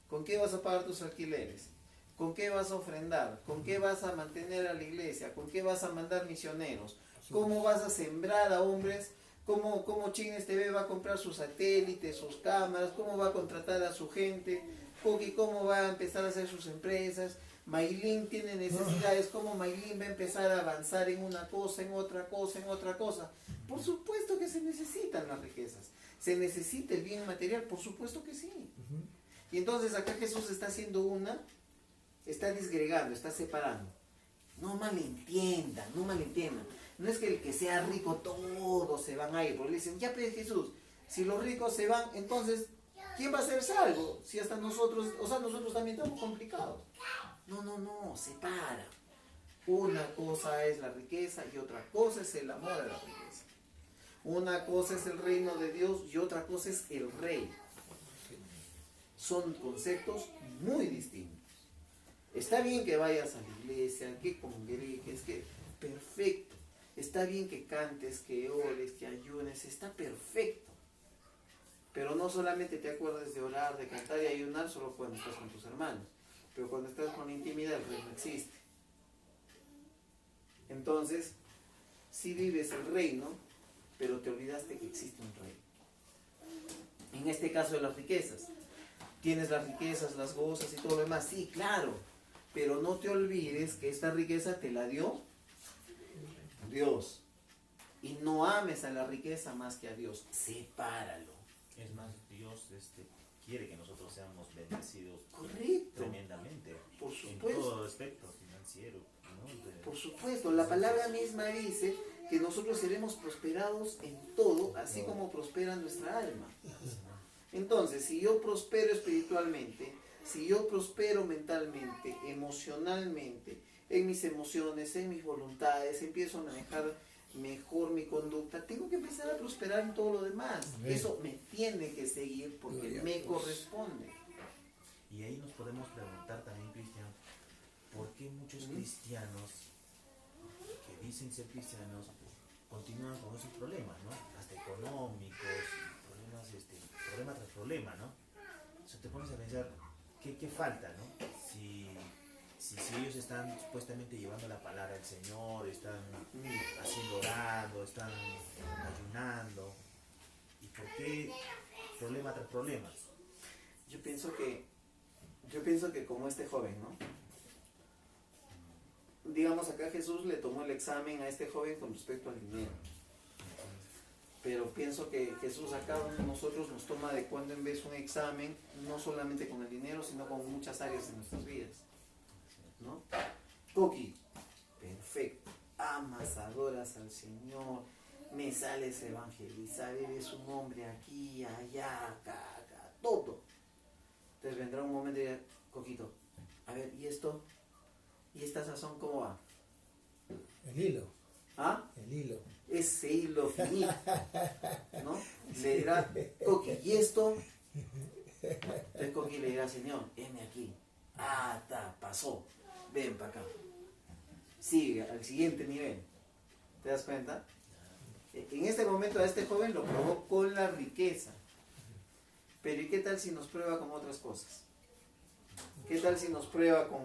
¿Con qué vas a pagar tus alquileres? ¿Con qué vas a ofrendar? ¿Con qué vas a mantener a la iglesia? ¿Con qué vas a mandar misioneros? ¿Cómo vas a sembrar a hombres? ¿Cómo Chines TV va a comprar sus satélites, sus cámaras? ¿Cómo va a contratar a su gente? ¿Cómo va a empezar a hacer sus empresas? Maylin tiene necesidades, ¿cómo Maylin va a empezar a avanzar en una cosa, en otra cosa, en otra cosa? Por supuesto que se necesitan las riquezas. ¿Se necesita el bien material? Por supuesto que sí. Y entonces acá Jesús está haciendo está disgregando, está separando. No malentiendan, no malentiendan. No es que el que sea rico todos se van a ir, porque le dicen, ya pero Jesús, si los ricos se van, entonces, ¿quién va a ser salvo? Si hasta nosotros, o sea, nosotros también estamos complicados. No, separa. Una cosa es la riqueza y otra cosa es el amor a la riqueza. Una cosa es el reino de Dios y otra cosa es el rey. Son conceptos muy distintos. Está bien que vayas a la iglesia, que congregues, que perfecto. Está bien que cantes, que ores, que ayunes, está perfecto. Pero no solamente te acuerdes de orar, de cantar y ayunar solo cuando estás con tus hermanos. Pero cuando estás con intimidad, el reino existe. Entonces, sí vives el reino, pero te olvidaste que existe un rey. En este caso de las riquezas. Tienes las riquezas, las gozas y todo lo demás. Sí, claro. Pero no te olvides que esta riqueza te la dio Dios. Y no ames a la riqueza más que a Dios. Sepáralo.
Es más, Dios quiere que nosotros seamos bendecidos.
Correcto.
Tremendamente.
Por
En
supuesto.
todo aspecto financiero. ¿no?
Por supuesto. La palabra misma dice que nosotros seremos prosperados en todo, así como prospera nuestra alma. Entonces, si yo prospero espiritualmente, si yo prospero mentalmente, emocionalmente, en mis emociones, en mis voluntades, empiezo a manejar mejor mi conducta, tengo que empezar a prosperar en todo lo demás.
Amén.
Eso me tiene que seguir porque
Gloria
me
a Dios.
corresponde.
Y ahí nos podemos preguntar también, Cristian, ¿por qué muchos cristianos que dicen ser cristianos continúan con esos problemas, ¿no? Hasta económicos, problema tras problema, ¿no? O sea, te pones a pensar, ¿qué falta, no? Si ellos están supuestamente llevando la palabra del Señor, están haciendo orando, están ayunando, ¿y por qué problema tras problema?
Yo pienso que como este joven, ¿no? Digamos, acá Jesús le tomó el examen a este joven con respecto al dinero. Pero pienso que Jesús a cada uno de nosotros nos toma de cuando en vez un examen, no solamente con el dinero, sino con muchas áreas de nuestras vidas. ¿No? Coqui, perfecto. Amas, adoras al Señor, me sales a evangelizar, eres un hombre aquí, allá, acá, todo. Entonces vendrá un momento y dirá, Coquito, a ver, ¿y esto? ¿Y esta sazón cómo va?
El hilo.
¿Ah?
El hilo.
Ese hilo finito, ¿no? Le dirá, Coqui, ¿y esto? Entonces Coqui le dirá, Señor, heme aquí. Ah, pasó. Ven para acá. Sigue al siguiente nivel. ¿Te das cuenta? En este momento a este joven lo probó con la riqueza. Pero ¿y qué tal si nos prueba con otras cosas? ¿Qué tal si nos prueba con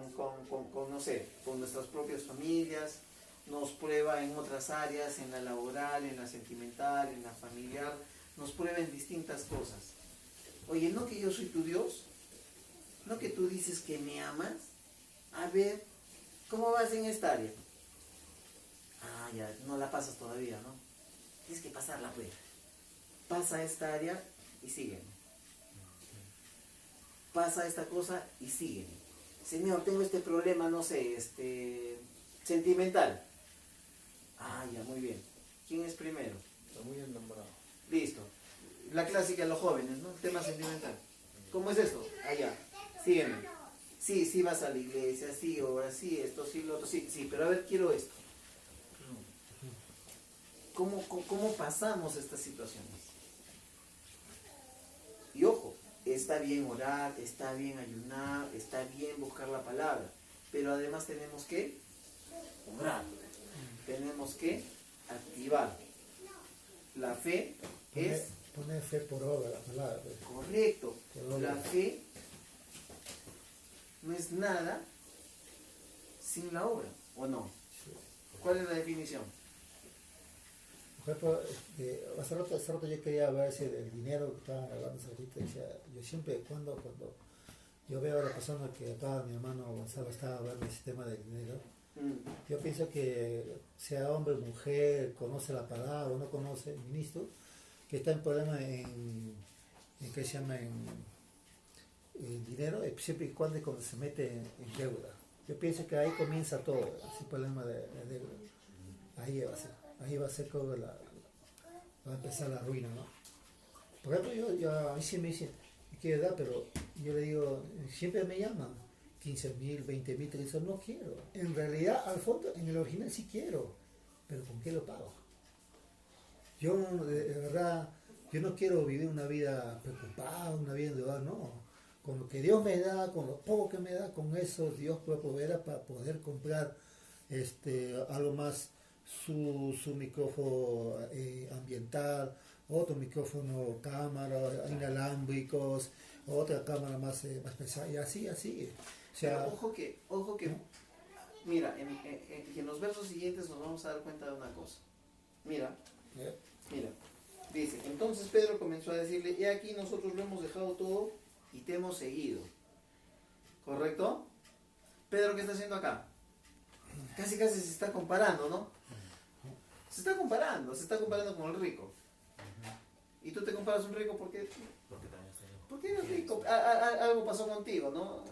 no sé, con nuestras propias familias? Nos prueba en otras áreas, en la laboral, en la sentimental, en la familiar, nos prueba en distintas cosas. Oye, ¿no que yo soy tu Dios? ¿No que tú dices que me amas? A ver, ¿cómo vas en esta área? Ah, ya, no la pasas todavía, ¿no? Tienes que pasarla, pues. Pasa esta área y sígueme. Pasa esta cosa y sígueme. Señor, tengo este problema, no sé, sentimental. Ah, ya, muy bien. ¿Quién es primero?
Está muy enamorado.
Listo. La clásica de los jóvenes, ¿no? Tema sentimental. ¿Cómo es esto? Allá. Sígueme. Sí, vas a la iglesia, sí, ahora sí, esto, sí, lo otro, sí, pero a ver, quiero esto. ¿Cómo pasamos estas situaciones? Y ojo, está bien orar, está bien ayunar, está bien buscar la palabra, pero además tenemos que orar. Tenemos que activar. La fe es...
Poner fe por obra, la palabra. Pues.
Correcto.
Por obra.
La fe no es nada sin la obra, ¿o no?
Sí.
¿Cuál es la definición?
Por ejemplo, hace rato yo quería ver si el dinero que estaban hablando ahorita, decía, yo siempre cuando yo veo a la persona que acá mi hermano Gonzalo estaba hablando del sistema del dinero, yo pienso que sea hombre o mujer, conoce la palabra o no conoce, ministro, que está en problema en ¿qué se llama? En dinero, siempre y cuando se mete en deuda. Yo pienso que ahí comienza todo, ese problema de deuda. Ahí va a ser. ahí va a ser como va a empezar la ruina, ¿no? Por ejemplo, a mí sí me dicen, ¿qué edad? Pero yo le digo, siempre me llaman, 15.000, 20.000, 30.000, no quiero. En realidad, al fondo, en el original sí quiero, pero ¿con qué lo pago? Yo, de verdad, yo no quiero vivir una vida preocupada, una vida endeudada, no. Con lo que Dios me da, con lo poco que me da, con eso Dios puede proveer para poder comprar algo más, su micrófono ambiental, otro micrófono, cámara, inalámbricos, otra cámara más pesada, y así. O sea,
pero ojo que, mira, en los versos siguientes nos vamos a dar cuenta de una cosa. Mira, dice, entonces Pedro comenzó a decirle, he aquí nosotros lo hemos dejado todo y te hemos seguido. ¿Correcto? Pedro, ¿qué está haciendo acá? Casi se está comparando, ¿no? Se está comparando con el rico. Y tú te comparas un rico porque eres rico. Algo pasó contigo, ¿no?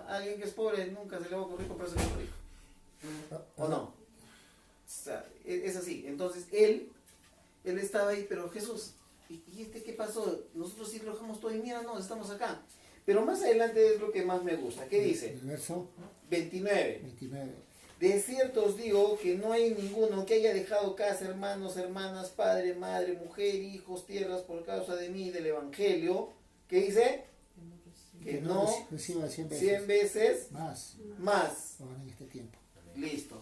Alguien que es pobre nunca se le va a ocurrir comprarse con rico. ¿O no? O sea, es así. Entonces él estaba ahí, pero Jesús, ¿y qué pasó? Nosotros sí lo dejamos todo y mira, no, estamos acá. Pero más adelante es lo que más me gusta. ¿Qué dice?
el verso
29.
29.
De cierto os digo que no hay ninguno que haya dejado casa, hermanos, hermanas, padre, madre, mujer, hijos, tierras por causa de mí, del evangelio. ¿Qué dice? Que no
reciba 100
veces más.
Ahora en este tiempo.
Listo.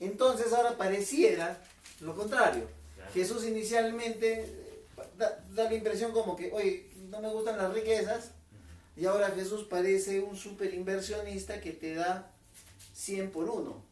Entonces ahora pareciera lo contrario.
Claro.
Jesús inicialmente da la impresión como que, oye, no me gustan las riquezas. Y ahora Jesús parece un super inversionista que te da 100 por 1.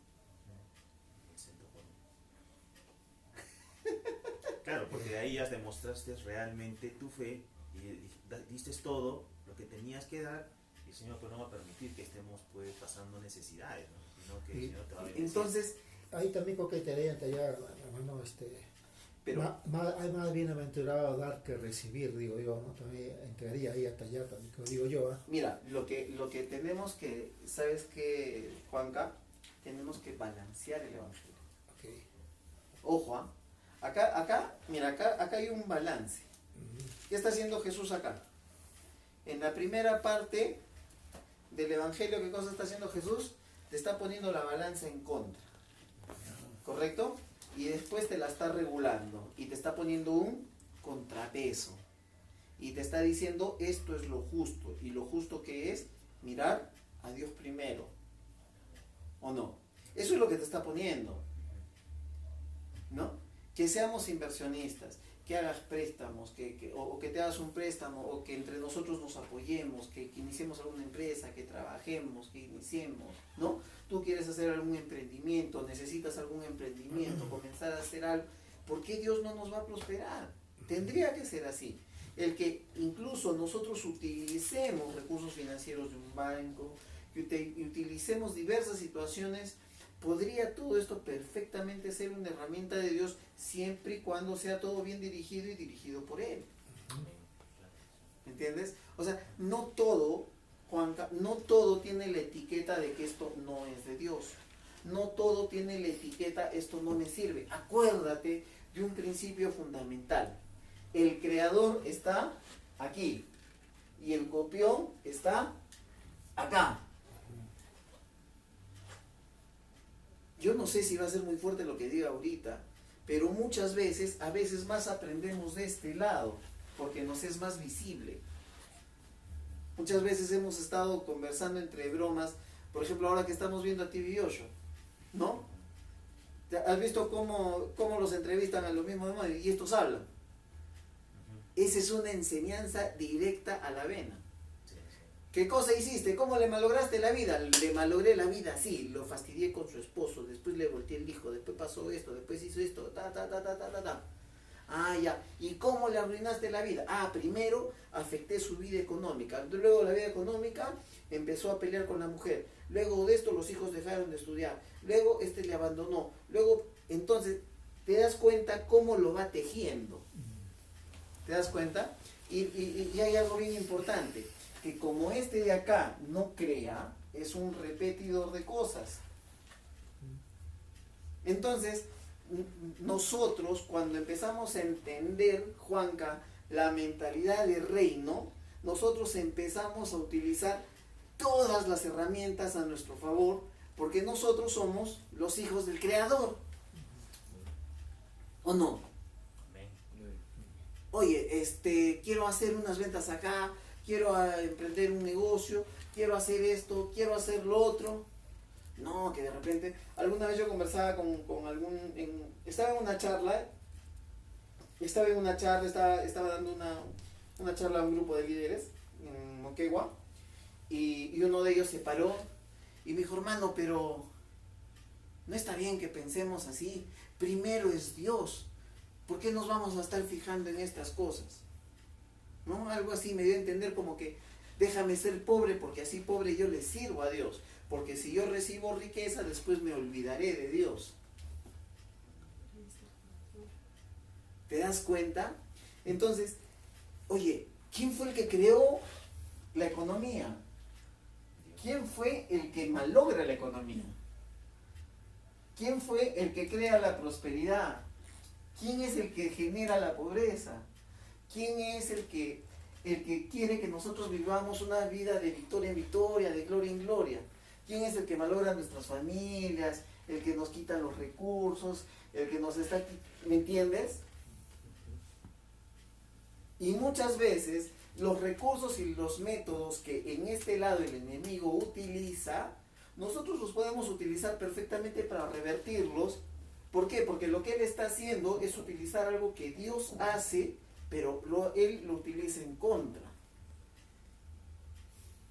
Claro, porque ahí ya demostraste realmente tu fe y diste todo lo que tenías que dar, y el Señor pues no va a permitir que estemos pues pasando necesidades, ¿no? Sino que el Señor te va a bendecir.
Entonces,
ahí también creo que te leían tallar, hermano,
pero
hay más bienaventurado dar que recibir, digo yo, ¿no? También entraría ahí hasta allá, también, como digo yo, ¿eh?
mira, lo que tenemos que, ¿sabes qué, Juanca? Tenemos que balancear el evangelio.
Okay.
Ojo, ¿ah? Acá hay un balance. ¿Qué está haciendo Jesús acá? En la primera parte del evangelio, ¿qué cosa está haciendo Jesús? Te está poniendo la balanza en contra. ¿Correcto? Y después te la está regulando y te está poniendo un contrapeso. Y te está diciendo, esto es lo justo. Y lo justo que es mirar a Dios primero. ¿O no? Eso es lo que te está poniendo. ¿No? Que seamos inversionistas, que hagas préstamos, o que te hagas un préstamo, o que entre nosotros nos apoyemos, que iniciemos alguna empresa, que trabajemos, que iniciemos, ¿no? Tú quieres hacer algún emprendimiento, necesitas algún emprendimiento, comenzar a hacer algo, ¿por qué Dios no nos va a prosperar? Tendría que ser así. El que incluso nosotros utilicemos recursos financieros de un banco, que utilicemos diversas situaciones, podría todo esto perfectamente ser una herramienta de Dios siempre y cuando sea todo bien dirigido y dirigido por Él. ¿Entiendes? O sea, no todo, Juanca, no todo tiene la etiqueta de que esto no es de Dios. No todo tiene la etiqueta, esto no me sirve. Acuérdate de un principio fundamental. El creador está aquí y el copión está acá. Yo no sé si va a ser muy fuerte lo que diga ahorita, pero muchas veces, a veces más aprendemos de este lado, porque nos es más visible. Muchas veces hemos estado conversando entre bromas, por ejemplo, ahora que estamos viendo a TV 8, ¿no? ¿Has visto cómo los entrevistan a los mismos demás y estos hablan? Esa es una enseñanza directa a la vena. ¿Qué cosa hiciste? ¿Cómo le malograste la vida? Le malogré la vida, sí, lo fastidié con su esposo, después le volteé el hijo, después pasó esto, después hizo esto, Ah, ya. ¿Y cómo le arruinaste la vida? Ah, primero afecté su vida económica, luego la vida económica empezó a pelear con la mujer, luego de esto los hijos dejaron de estudiar, luego le abandonó, luego, entonces, te das cuenta cómo lo va tejiendo. ¿Te das cuenta? Y hay algo bien importante, que como de acá no crea, es un repetidor de cosas. Entonces, nosotros cuando empezamos a entender, Juanca, la mentalidad de reino, nosotros empezamos a utilizar todas las herramientas a nuestro favor, porque nosotros somos los hijos del Creador. ¿O no?
Amén.
Oye, quiero hacer unas ventas acá, quiero emprender un negocio, quiero hacer esto, quiero hacer lo otro. No, que de repente, alguna vez yo conversaba con estaba en una charla, estaba dando una charla a un grupo de líderes en Moquegua, y uno de ellos se paró y me dijo, hermano, pero no está bien que pensemos así, primero es Dios, ¿por qué nos vamos a estar fijando en estas cosas? ¿No? Algo así me dio a entender como que déjame ser pobre porque así pobre yo le sirvo a Dios. Porque si yo recibo riqueza, después me olvidaré de Dios. ¿Te das cuenta? Entonces, oye, ¿quién fue el que creó la economía? ¿Quién fue el que malogra la economía? ¿Quién fue el que crea la prosperidad? ¿Quién es el que genera la pobreza? ¿Quién es el que quiere que nosotros vivamos una vida de victoria en victoria, de gloria en gloria? ¿Quién es el que malogra nuestras familias, el que nos quita los recursos, el que nos está... ¿Me entiendes? Y muchas veces los recursos y los métodos que en este lado el enemigo utiliza, nosotros los podemos utilizar perfectamente para revertirlos. ¿Por qué? Porque lo que él está haciendo es utilizar algo que Dios hace, pero él lo utiliza en contra.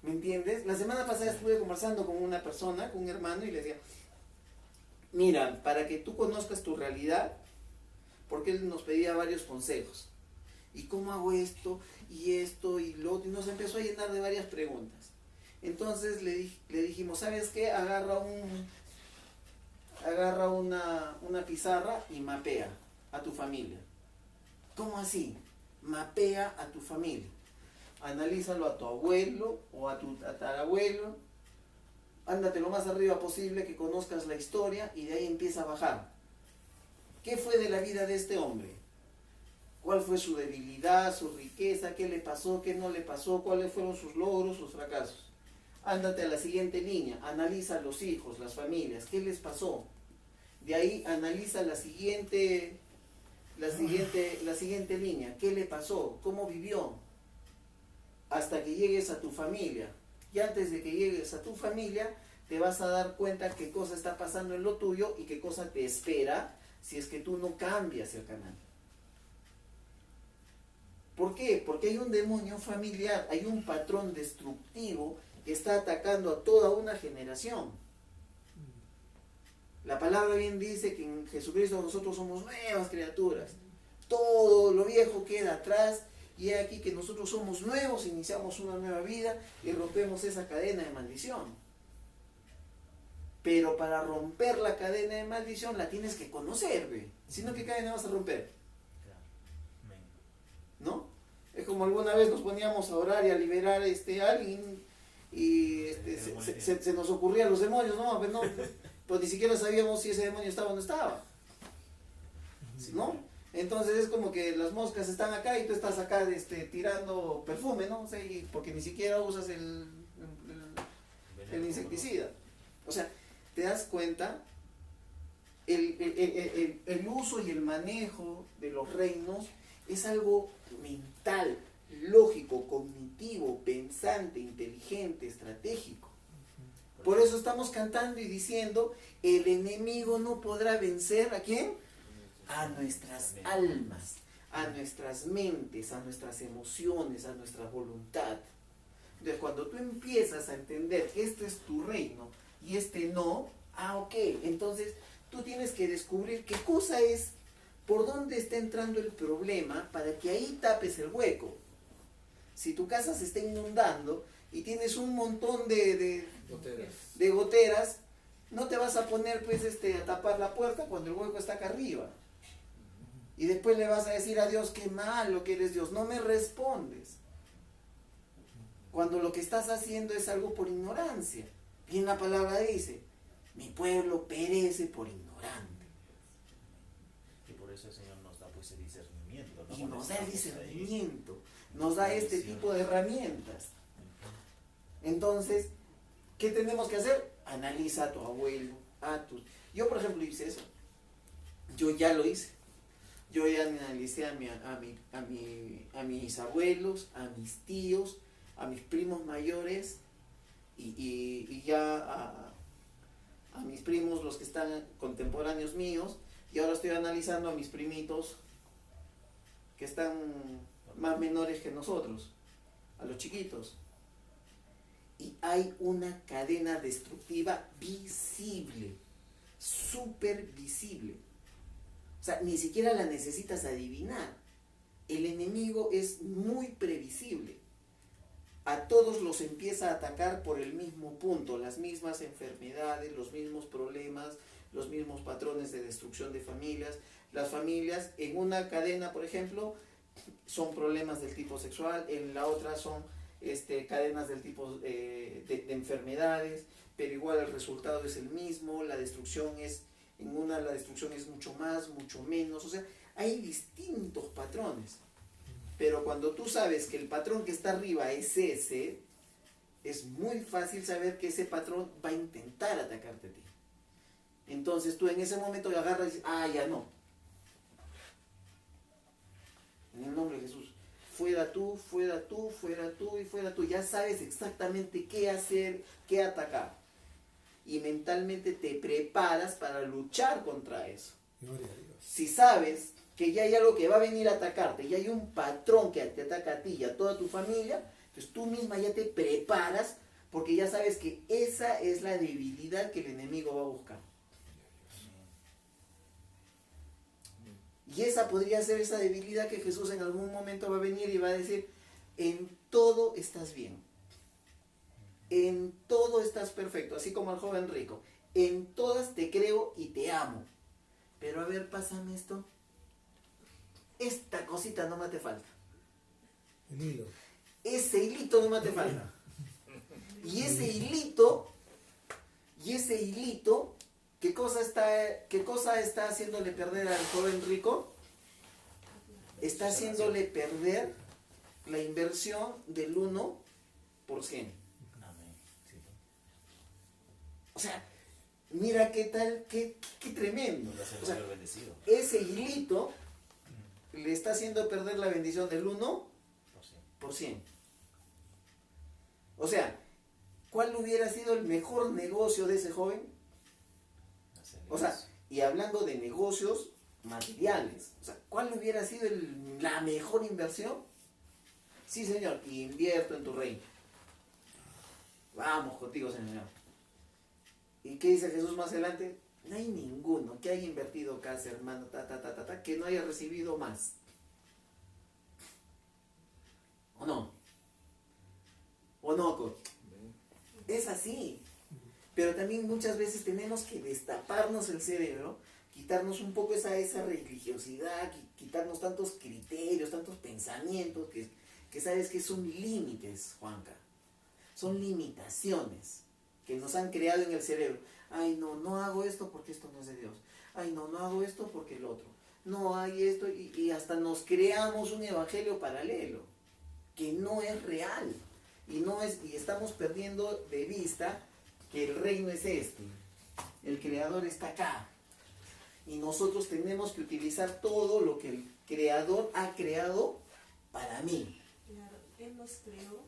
¿Me entiendes? La semana pasada estuve conversando con una persona, con un hermano, y le decía, mira, para que tú conozcas tu realidad, porque él nos pedía varios consejos. ¿Y cómo hago esto? Y esto, y lo otro. Y nos empezó a llenar de varias preguntas. Entonces le dijimos, ¿sabes qué? Agarra una pizarra y mapea a tu familia. ¿Cómo así? Mapea a tu familia. Analízalo a tu abuelo o a tu tatarabuelo. Ándate lo más arriba posible, que conozcas la historia, y de ahí empieza a bajar. ¿Qué fue de la vida de este hombre? ¿Cuál fue su debilidad, su riqueza? ¿Qué le pasó? ¿Qué no le pasó? ¿Cuáles fueron sus logros, sus fracasos? Ándate a la siguiente línea. Analiza a los hijos, las familias. ¿Qué les pasó? De ahí analiza la siguiente línea. ¿Qué le pasó? ¿Cómo vivió? Hasta que llegues a tu familia. Y antes de que llegues a tu familia, te vas a dar cuenta qué cosa está pasando en lo tuyo y qué cosa te espera si es que tú no cambias el canal. ¿Por qué? Porque hay un demonio familiar, hay un patrón destructivo que está atacando a toda una generación. La palabra bien dice que en Jesucristo nosotros somos nuevas criaturas. Todo lo viejo queda atrás. Y es aquí que nosotros somos nuevos, iniciamos una nueva vida y rompemos esa cadena de maldición. Pero para romper la cadena de maldición la tienes que conocer, ¿ve? Si no, ¿qué cadena vas a romper? ¿No? Es como alguna vez nos poníamos a orar y a liberar a alguien y se nos ocurrían los demonios, ¿no? Pues ni siquiera sabíamos si ese demonio estaba o no estaba. ¿No? Entonces es como que las moscas están acá y tú estás acá tirando perfume, ¿no? O sea, porque ni siquiera usas el insecticida. O sea, ¿te das cuenta? El uso y el manejo de los reinos es algo mental, lógico, cognitivo, pensante, inteligente, estratégico. Por eso estamos cantando y diciendo, el enemigo no podrá vencer ¿a quién? A nuestras almas, a nuestras mentes, a nuestras emociones, a nuestra voluntad. Entonces, cuando tú empiezas a entender que este es tu reino y este no, ok, entonces tú tienes que descubrir qué cosa es, por dónde está entrando el problema para que ahí tapes el hueco. Si tu casa se está inundando y tienes un montón de goteras, no te vas a poner a tapar la puerta cuando el hueco está acá arriba. Y después le vas a decir a Dios, qué malo que eres Dios, no me respondes. Cuando lo que estás haciendo es algo por ignorancia. Bien la palabra dice, mi pueblo perece por ignorante.
eso el Señor nos da pues el discernimiento, ¿no?
Y
Cuando
nos da el
estamos ahí.
discernimiento, nos da este tipo de herramientas. Entonces, ¿qué tenemos que hacer? Analiza a tu abuelo, Yo, por ejemplo, hice eso. Yo ya lo hice. Yo ya analicé a mis abuelos, a mis tíos, a mis primos mayores y ya a mis primos, los que están contemporáneos míos, y ahora estoy analizando a mis primitos que están más menores que nosotros, a los chiquitos. Y hay una cadena destructiva visible, súper visible. O sea, ni siquiera la necesitas adivinar. El enemigo es muy previsible. A todos los empieza a atacar por el mismo punto, las mismas enfermedades, los mismos problemas, los mismos patrones de destrucción de familias. Las familias en una cadena, por ejemplo, son problemas del tipo sexual, en la otra son cadenas del tipo de enfermedades, pero igual el resultado es el mismo, la destrucción es, en una la destrucción es mucho más, mucho menos, o sea, hay distintos patrones. Pero cuando tú sabes que el patrón que está arriba es ese, es muy fácil saber que ese patrón va a intentar atacarte a ti. Entonces tú en ese momento le agarras y dices, ya no. En el nombre de Jesús. Fuera tú, fuera tú, fuera tú y fuera tú. Ya sabes exactamente qué hacer, qué atacar. Y mentalmente te preparas para luchar contra eso.
Gloria a Dios.
Si sabes que ya hay algo que va a venir a atacarte, ya hay un patrón que te ataca a ti y a toda tu familia, pues tú misma ya te preparas porque ya sabes que esa es la debilidad que el enemigo va a buscar. Y esa podría ser esa debilidad que Jesús en algún momento va a venir y va a decir, en todo estás bien. En todo estás perfecto, así como el joven rico. En todas te creo y te amo. Pero a ver, pásame esto. Esta cosita no me hace falta.
El hilo.
Ese hilito no me hace falta. Y ese hilito, ¿qué cosa está haciéndole perder al joven rico? Está haciéndole perder la inversión del 1%.
Amén. Sí.
O sea, mira qué tal, qué tremendo.
Nos hace
O sea,
ser bendecido.
ese hilito le está haciendo perder la bendición del 1%. O sea, ¿cuál hubiera sido el mejor negocio de ese joven? O sea, y hablando de negocios materiales, o sea, ¿cuál hubiera sido la mejor inversión? Sí, Señor, invierto en tu reino. Vamos contigo, Señor. ¿Y qué dice Jesús más adelante? No hay ninguno que haya invertido casa, hermano, que no haya recibido más. ¿O no? ¿O no, Coach? Es así. Pero también muchas veces tenemos que destaparnos el cerebro, quitarnos un poco esa religiosidad, quitarnos tantos criterios, tantos pensamientos, que sabes que son límites, Juanca. Son limitaciones que nos han creado en el cerebro. Ay, no hago esto porque esto no es de Dios. Ay, no hago esto porque el otro. No hay esto y hasta nos creamos un evangelio paralelo que no es real. Y estamos perdiendo de vista que el reino es este. El creador está acá. Y nosotros tenemos que utilizar todo lo que el creador ha creado para mí.
Claro, Él nos creó,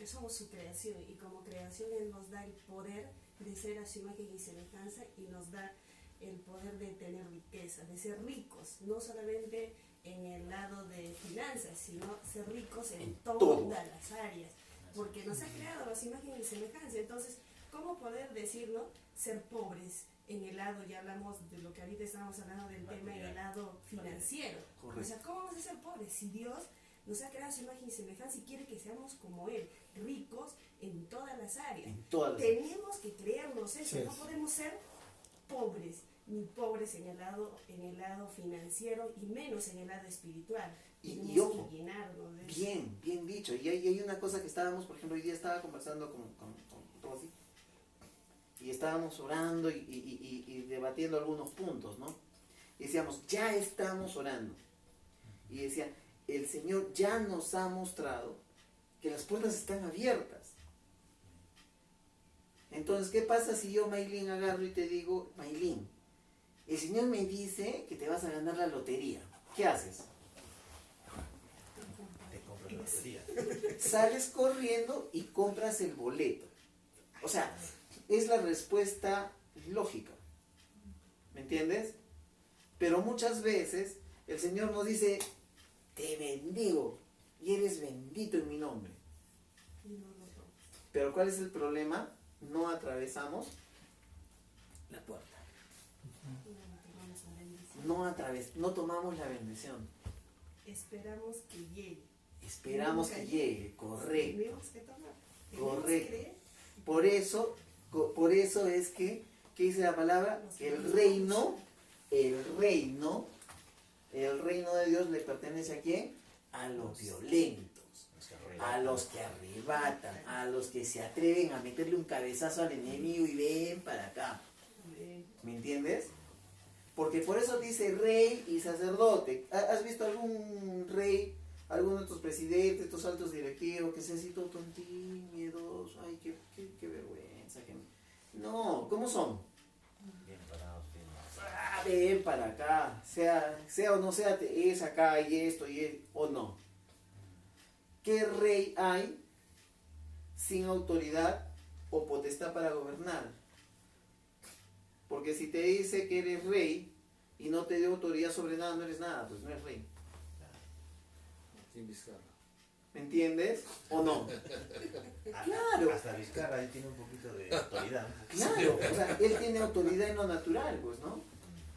somos su creación, y como creación Él nos da el poder de ser a su imagen y semejanza, y nos da el poder de tener riqueza, de ser ricos, no solamente en el lado de finanzas, sino ser ricos en todas las áreas, porque nos ha creado a su imagen y semejanza. Entonces, ¿cómo poder decirlo? Ser pobres en el lado, ya hablamos de lo que ahorita estábamos hablando del tema, en el lado financiero.
Correcto.
O sea, ¿cómo vamos a ser pobres si Dios nos ha creado a su imagen y semejanza y quiere que seamos como Él, ricos en todas las áreas? Tenemos que creernos eso, no podemos ser pobres, ni pobres en el lado financiero y menos en el lado espiritual.
Y ojo,
que llenarnos de eso.
bien dicho. Y hay una cosa que estábamos, por ejemplo, hoy día estaba conversando con Rosy, y estábamos orando y debatiendo algunos puntos, ¿no? y decíamos, ya estamos orando. Y decía, el Señor ya nos ha mostrado que las puertas están abiertas. Entonces, ¿qué pasa si yo, Maylin, agarro y te digo, Maylin, el Señor me dice que te vas a ganar la lotería? ¿Qué haces?
Te compras la lotería.
Sales corriendo y compras el boleto. O sea, es la respuesta lógica. ¿Me entiendes? Pero muchas veces el Señor nos dice, te bendigo y eres bendito en mi nombre.
Y no lo tomas.
Pero ¿cuál es el problema? No atravesamos la puerta.
Y no lo tomamos la bendición.
No tomamos la bendición.
Esperamos que llegue.
Esperamos que llegue, correcto.
Tenemos que tomar. Tenemos
Correcto.
que creer.
Por eso es que, ¿qué dice la palabra? Que el reino de Dios le pertenece ¿a quién? A los violentos, a los que arrebatan, a los que se atreven a meterle un cabezazo al enemigo y ven para acá. ¿Me entiendes? Porque por eso dice rey y sacerdote. ¿Has visto algún rey, algún de estos presidentes, estos altos directivos que sea así todo tontín, miedoso? Ay, qué vergüenza. No, ¿cómo son?
Bien parados, bien.
Ven para acá, sea o no sea, es acá y esto y es, o no. ¿Qué rey hay sin autoridad o potestad para gobernar? Porque si te dice que eres rey y no te dio autoridad sobre nada, no eres nada, pues no eres rey.
Sin Vizcarra.
¿Me entiendes? ¿O no? Claro.
Hasta Vizcarra ahí tiene un poquito de autoridad.
Claro, o sea, él tiene autoridad en lo natural, pues, ¿no?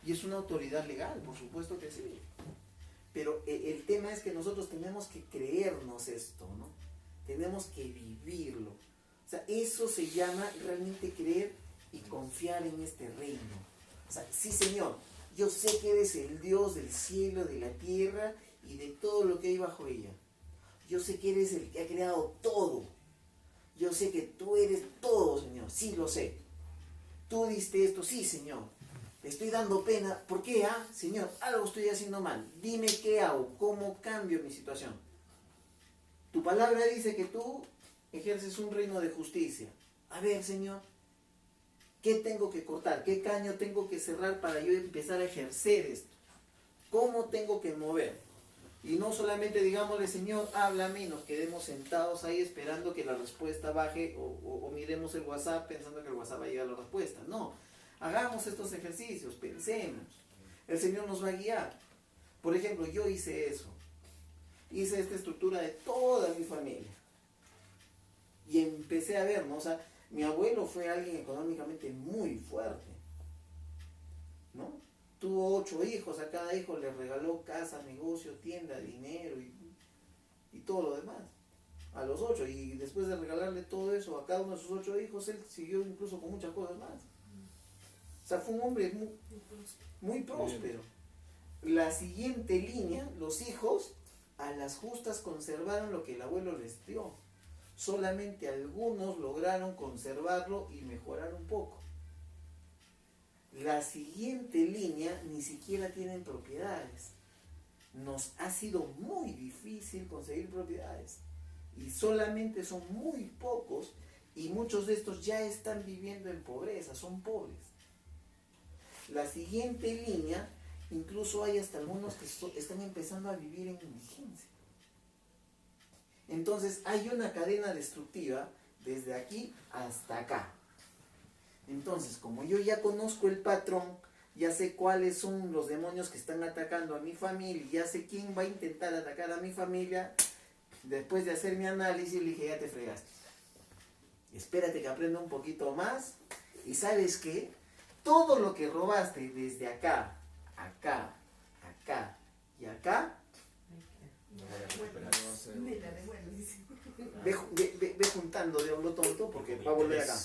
Y es una autoridad legal, por supuesto que sí. Pero el tema es que nosotros tenemos que creernos esto, ¿no? Tenemos que vivirlo. O sea, eso se llama realmente creer y confiar en este reino. O sea, sí, Señor, yo sé que eres el Dios del cielo, de la tierra y de todo lo que hay bajo ella. Yo sé que eres el que ha creado todo. Yo sé que tú eres todo, Señor. Sí, lo sé. Tú diste esto, sí, Señor. Te estoy dando pena. ¿Por qué? Señor, algo estoy haciendo mal. Dime qué hago, cómo cambio mi situación. Tu palabra dice que tú ejerces un reino de justicia. A ver, Señor, ¿qué tengo que cortar? ¿Qué caño tengo que cerrar para yo empezar a ejercer esto? ¿Cómo tengo que mover? Y no solamente digámosle, Señor, háblame y nos quedemos sentados ahí esperando que la respuesta baje o miremos el WhatsApp pensando que el WhatsApp va a llegar a la respuesta. No, hagamos estos ejercicios, pensemos. El Señor nos va a guiar. Por ejemplo, yo hice eso. Hice esta estructura de toda mi familia. Y empecé a ver, ¿no? O sea, mi abuelo fue alguien económicamente muy fuerte, ¿no? Tuvo 8 hijos, a cada hijo le regaló casa, negocio, tienda, dinero y todo lo demás. A los 8, y después de regalarle todo eso a cada uno de sus 8 hijos, él siguió incluso con muchas cosas más. O sea, fue un hombre muy próspero. La siguiente línea, los hijos a las justas conservaron lo que el abuelo les dio. Solamente algunos lograron conservarlo y mejorar un poco. La siguiente línea ni siquiera tienen propiedades. Nos ha sido muy difícil conseguir propiedades. Y solamente son muy pocos y muchos de estos ya están viviendo en pobreza, son pobres. La siguiente línea, incluso hay hasta algunos que están empezando a vivir en indigencia. Entonces hay una cadena destructiva desde aquí hasta acá. Entonces, como yo ya conozco el patrón, ya sé cuáles son los demonios que están atacando a mi familia, ya sé quién va a intentar atacar a mi familia, después de hacer mi análisis le dije, ya te fregaste. Espérate que aprenda un poquito más. Y ¿sabes qué? Todo lo que robaste desde acá, acá, acá y acá,
Me la devuelvo, dice.
ve juntando de lo tonto porque va a volver acá.